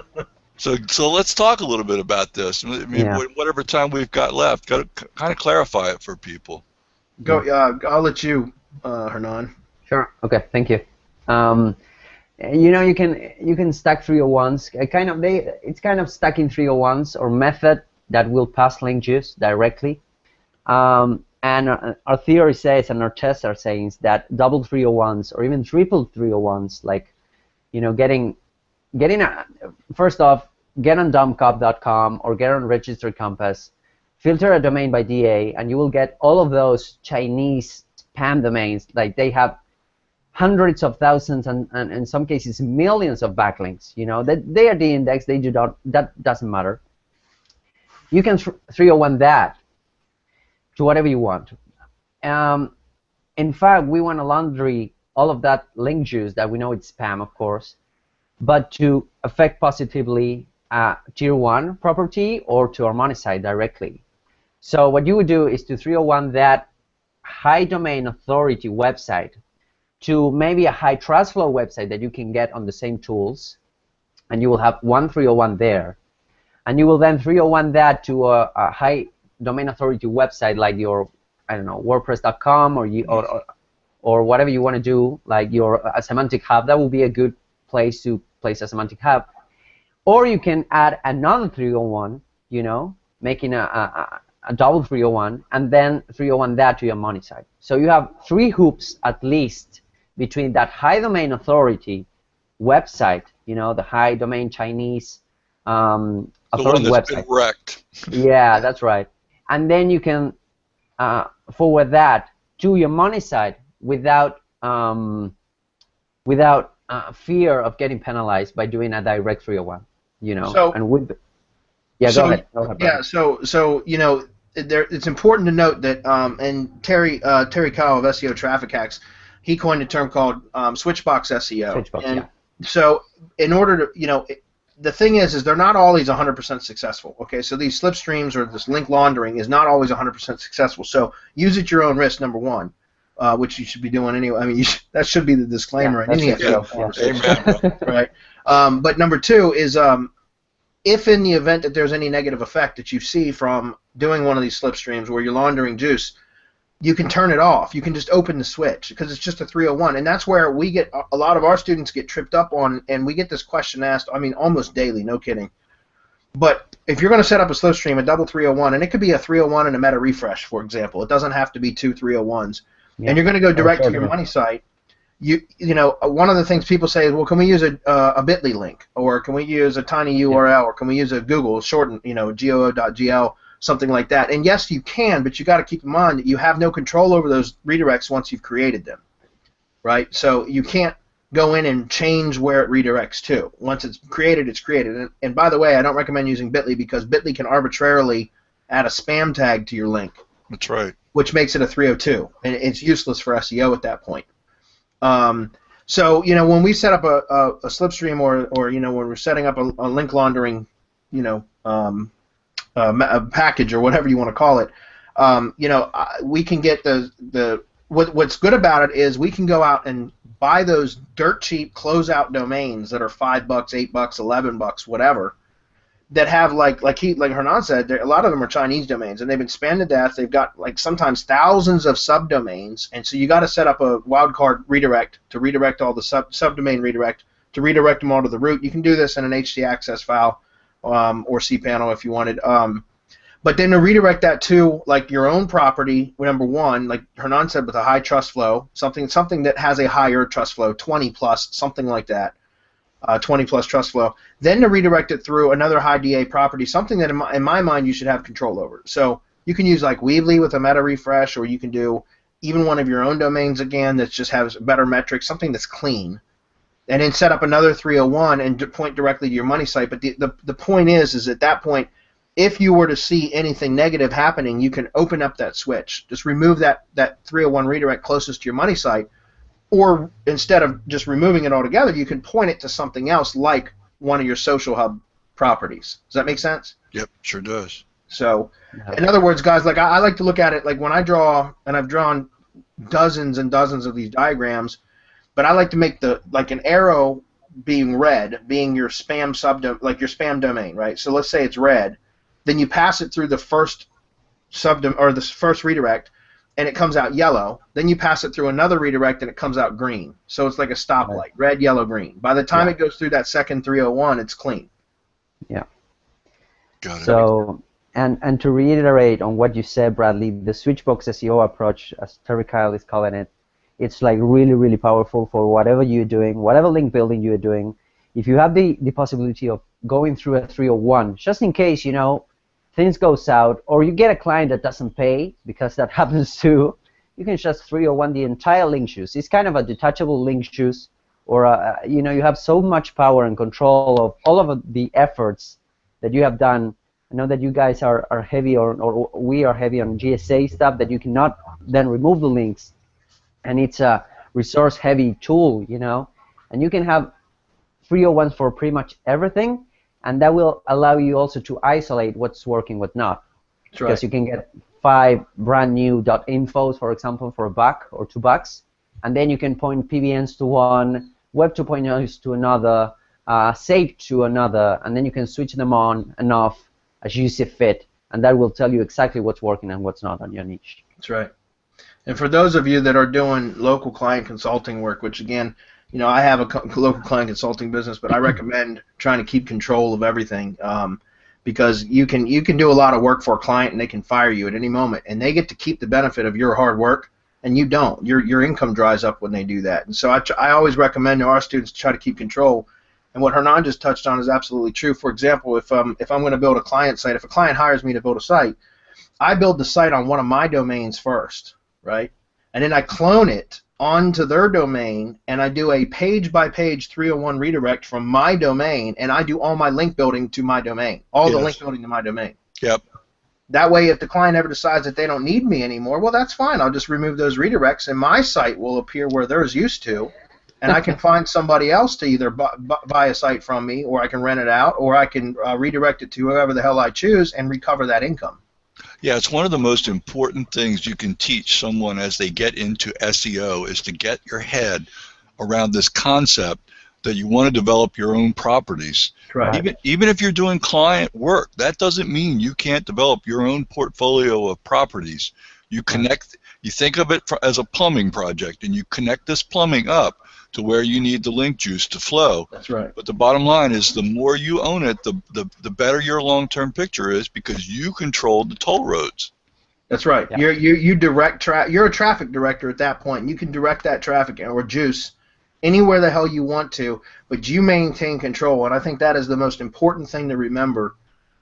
Speaker 1: So let's talk a little bit about this. I mean, whatever time we've got left, got to kind of clarify it for people.
Speaker 2: Go. I'll let you, Hernan.
Speaker 3: Sure. Okay. Thank you. Um, you can stack 301s. It's kind of stacking 301s or method that will pass link juice directly. And our theory says, and our tests are saying, that double 301s or even triple 301s, like getting first off, get on dumbcop.com or get on Register Compass, filter a domain by DA, and you will get all of those Chinese spam domains. Like they have hundreds of thousands and in some cases millions of backlinks. That they are de-indexed. They do not. That doesn't matter. You can 301 that to whatever you want. In fact, we want to laundry all of that link juice that we know it's spam, of course, but to affect positively tier 1 property or to our money site directly. So what you would do is to 301 that high domain authority website to maybe a high trust flow website that you can get on the same tools, and you will have one 301 there. And you will then 301 that to a high domain authority website like your, I don't know, WordPress.com or whatever you want to do, like a semantic hub. That will be a good place to place a semantic hub. Or you can add another 301, making a double 301, and then 301 that to your money site. So you have 3 hoops at least between that high domain authority website, the high domain Chinese authority website.
Speaker 1: Been wrecked.
Speaker 3: Yeah, that's right. And then you can forward that to your money site without fear of getting penalized by doing a direct 301.
Speaker 2: So,
Speaker 3: and with yeah,
Speaker 2: so,
Speaker 3: go ahead.
Speaker 2: Yeah, so it's important to note that and Terry Kyle of SEO Traffic Hacks, he coined a term called switchbox SEO.
Speaker 3: Switchbox,
Speaker 2: and
Speaker 3: yeah.
Speaker 2: So in order to the thing is they're not always 100% successful. Okay, so these slipstreams or this link laundering is not always 100% successful. So use at your own risk, number one, which you should be doing anyway. I mean, that should be the disclaimer in any SEO conversation.
Speaker 1: Amen.
Speaker 2: Right. But number two is if in the event that there's any negative effect that you see from doing one of these slipstreams where you're laundering juice, you can turn it off. You can just open the switch because it's just a 301, and that's where we get a lot of our students get tripped up on, and we get this question asked. I mean, almost daily, no kidding. But if you're going to set up a slipstream, a double 301, and it could be a 301 and a meta refresh, for example. It doesn't have to be 2 301s, and you're going to go direct to your money site. One of the things people say is, well, can we use a Bitly link, or can we use a tiny URL, or can we use a Google shortened, goo.gl, something like that? And yes, you can, but you got to keep in mind that you have no control over those redirects once you've created them, right? So you can't go in and change where it redirects to. Once it's created, it's created. And by the way, I don't recommend using Bitly because Bitly can arbitrarily add a spam tag to your link.
Speaker 1: That's right.
Speaker 2: Which makes it a 302, and it's useless for SEO at that point. So when we set up a slipstream or when we're setting up a link laundering a package or whatever you want to call it, we can get what's good about it is we can go out and buy those dirt cheap closeout domains that are $5, $8, $11, whatever, that have like Hernan said, a lot of them are Chinese domains, and they've been spammed to death. They've got sometimes thousands of subdomains, and so you got to set up a wildcard redirect to redirect all the subdomain redirect to redirect them all to the root. You can do this in an htaccess file or cPanel if you wanted. But then to redirect that to your own property, number one, like Hernan said, with a high trust flow, something that has a higher trust flow, 20 plus, something like that. 20 plus trust flow, then to redirect it through another high DA property, something that in my mind you should have control over. So you can use Weebly with a meta refresh, or you can do even one of your own domains again that just has better metrics, something that's clean, and then set up another 301 and point directly to your money site. But the point is at that point, if you were to see anything negative happening, you can open up that switch. Just remove that 301 redirect closest to your money site. Or instead of just removing it altogether, you can point it to something else like one of your social hub properties. Does that make sense?
Speaker 1: Yep, sure does.
Speaker 2: So, in other words, guys, I like to look at it when I draw, and I've drawn dozens and dozens of these diagrams, but I like to make an arrow being red, being your spam your spam domain, right? So let's say it's red, then you pass it through the first the first redirect. and it comes out yellow. Then you pass it through another redirect and it comes out green. So it's like a stoplight, red, yellow, green. By the time it goes through that second 301, it's clean.
Speaker 3: Yeah.
Speaker 1: Got it.
Speaker 3: So, and to reiterate on what you said, Bradley, the Switchbox SEO approach, as Terry Kyle is calling it, it's like really, really powerful for whatever you're doing, whatever link building you're doing. If you have the possibility of going through a 301, just in case, you know, things go south, or you get a client that doesn't pay, because that happens too, you can just 301 the entire link juice. It's kind of a detachable link juice, or you know, you have so much power and control of all of the efforts that you have done. I know that you guys are heavy, or we are heavy on GSA stuff, that you cannot then remove the links, and it's a resource-heavy tool, you know, and you can have 301s for pretty much everything, and that will allow you also to isolate what's working, what not.
Speaker 2: That's
Speaker 3: because
Speaker 2: right.
Speaker 3: you can get 5 brand new .infos, for example, for $1 or $2, and then you can point PBNs to one, Web 2.0s to another, Save to another, and then you can switch them on and off as you see fit, and that will tell you exactly what's working and what's not on your niche.
Speaker 2: That's right. And for those of you that are doing local client consulting work, which again, you know, I have a local client consulting business, but I recommend trying to keep control of everything, because you can do a lot of work for a client and they can fire you at any moment, and they get to keep the benefit of your hard work, and you don't. Your income dries up when they do that. And so I always recommend to our students to try to keep control. And what Hernan just touched on is absolutely true. For example, if I'm going to build a client site, if a client hires me to build a site, I build the site on one of my domains first, right? And then I clone it onto their domain, and I do a page-by-page 301 redirect from my domain, and I do all my link building to my domain, all the link building to my domain.
Speaker 1: Yep.
Speaker 2: That way, if the client ever decides that they don't need me anymore, well, that's fine. I'll just remove those redirects, and my site will appear where theirs used to, and I can find somebody else to either buy a site from me, or I can rent it out, or I can redirect it to whoever the hell I choose and recover that income.
Speaker 1: Yeah, it's one of the most important things you can teach someone as they get into SEO is to get your head around this concept that you want to develop your own properties.
Speaker 2: Right.
Speaker 1: Even if you're doing client work, that doesn't mean you can't develop your own portfolio of properties. You connect, you think of it as a plumbing project, and you connect this plumbing up to where you need the link juice to flow.
Speaker 2: That's right.
Speaker 1: But the bottom line is the more you own it, the better your long-term picture is, because you control the toll roads.
Speaker 2: That's right.
Speaker 3: Yeah.
Speaker 2: You direct you're a traffic director at that point. You can direct that traffic or juice anywhere the hell you want to, but you maintain control. And I think that is the most important thing to remember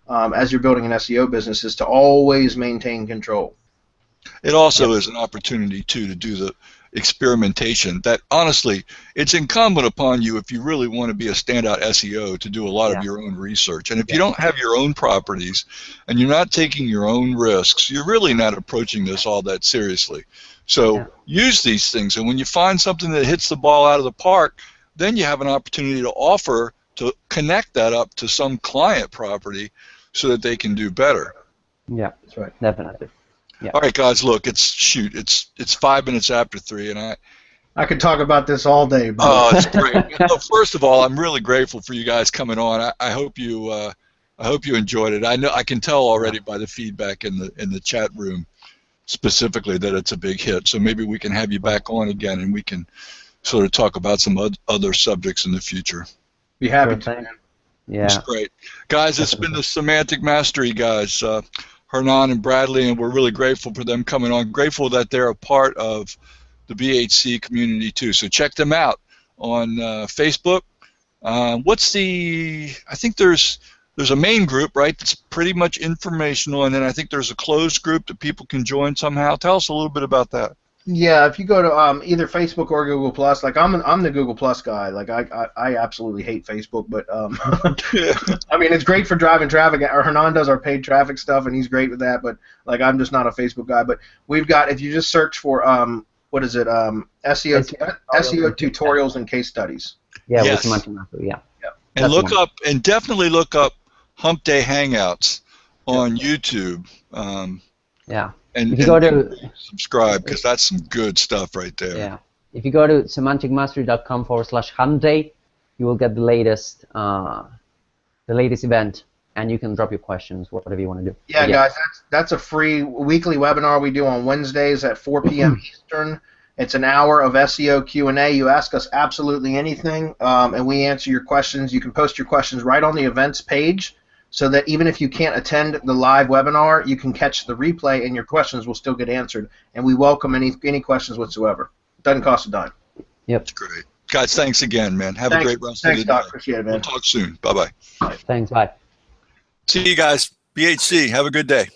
Speaker 2: as you're building an SEO business, is to always maintain control.
Speaker 1: It also is an opportunity too to do the experimentation that, honestly, it's incumbent upon you, if you really want to be a standout SEO, to do a lot of your own research. And if you don't have your own properties and you're not taking your own risks, you're really not approaching this all that seriously. So use these things, and when you find something that hits the ball out of the park, then you have an opportunity to offer to connect that up to some client property so that they can do better.
Speaker 3: Yeah,
Speaker 2: That's right.
Speaker 3: definitely. Yeah.
Speaker 1: All right, guys, look, it's 5 minutes after 3, and
Speaker 2: I could talk about this all day, bro.
Speaker 1: oh, it's great. Well, first of all, I'm really grateful for you guys coming on. I hope you enjoyed it. I can tell already by the feedback in the chat room specifically that it's a big hit. So maybe we can have you back on again, and we can sort of talk about some other subjects in the future.
Speaker 2: Be happy to.
Speaker 3: Yeah.
Speaker 1: It's great, guys. It's been the Semantic Mastery guys. Hernan and Bradley, and we're really grateful for them coming on. Grateful that they're a part of the BH.C community too. So check them out on Facebook. I think there's a main group, right, that's pretty much informational, and then I think there's a closed group that people can join somehow. Tell us a little bit about that.
Speaker 2: Yeah, if you go to either Facebook or Google Plus, like I'm the Google Plus guy. Like I absolutely hate Facebook, but I mean, it's great for driving traffic. Hernan does our paid traffic stuff, and he's great with that. But like, I'm just not a Facebook guy. But we've got, if you just search for what is it, SEO tutorials and case studies.
Speaker 3: Yeah,
Speaker 1: Yes.
Speaker 3: with Semantic Mastery, yeah.
Speaker 1: And look up, and definitely look up Hump Day Hangouts on YouTube.
Speaker 3: Yeah.
Speaker 1: And
Speaker 3: If you go to
Speaker 1: subscribe, because that's some good stuff right there.
Speaker 3: Yeah. If you go to semanticmastery.com/Hump Day, you will get the latest event and you can drop your questions, whatever you want to do.
Speaker 2: Yeah, guys, that's a free weekly webinar we do on Wednesdays at 4 p.m. Eastern. It's an hour of SEO Q&A. You ask us absolutely anything, and we answer your questions. You can post your questions right on the events page, so that even if you can't attend the live webinar, you can catch the replay, and your questions will still get answered. And we welcome any questions whatsoever. Doesn't cost a dime.
Speaker 3: Yep.
Speaker 1: That's great. Guys, thanks again, man. Have a great rest of the day.
Speaker 2: Thanks, Doc. Appreciate it, man.
Speaker 1: We'll talk soon. Bye-bye.
Speaker 3: Thanks. Bye.
Speaker 1: See you guys. BH.C. Have a good day.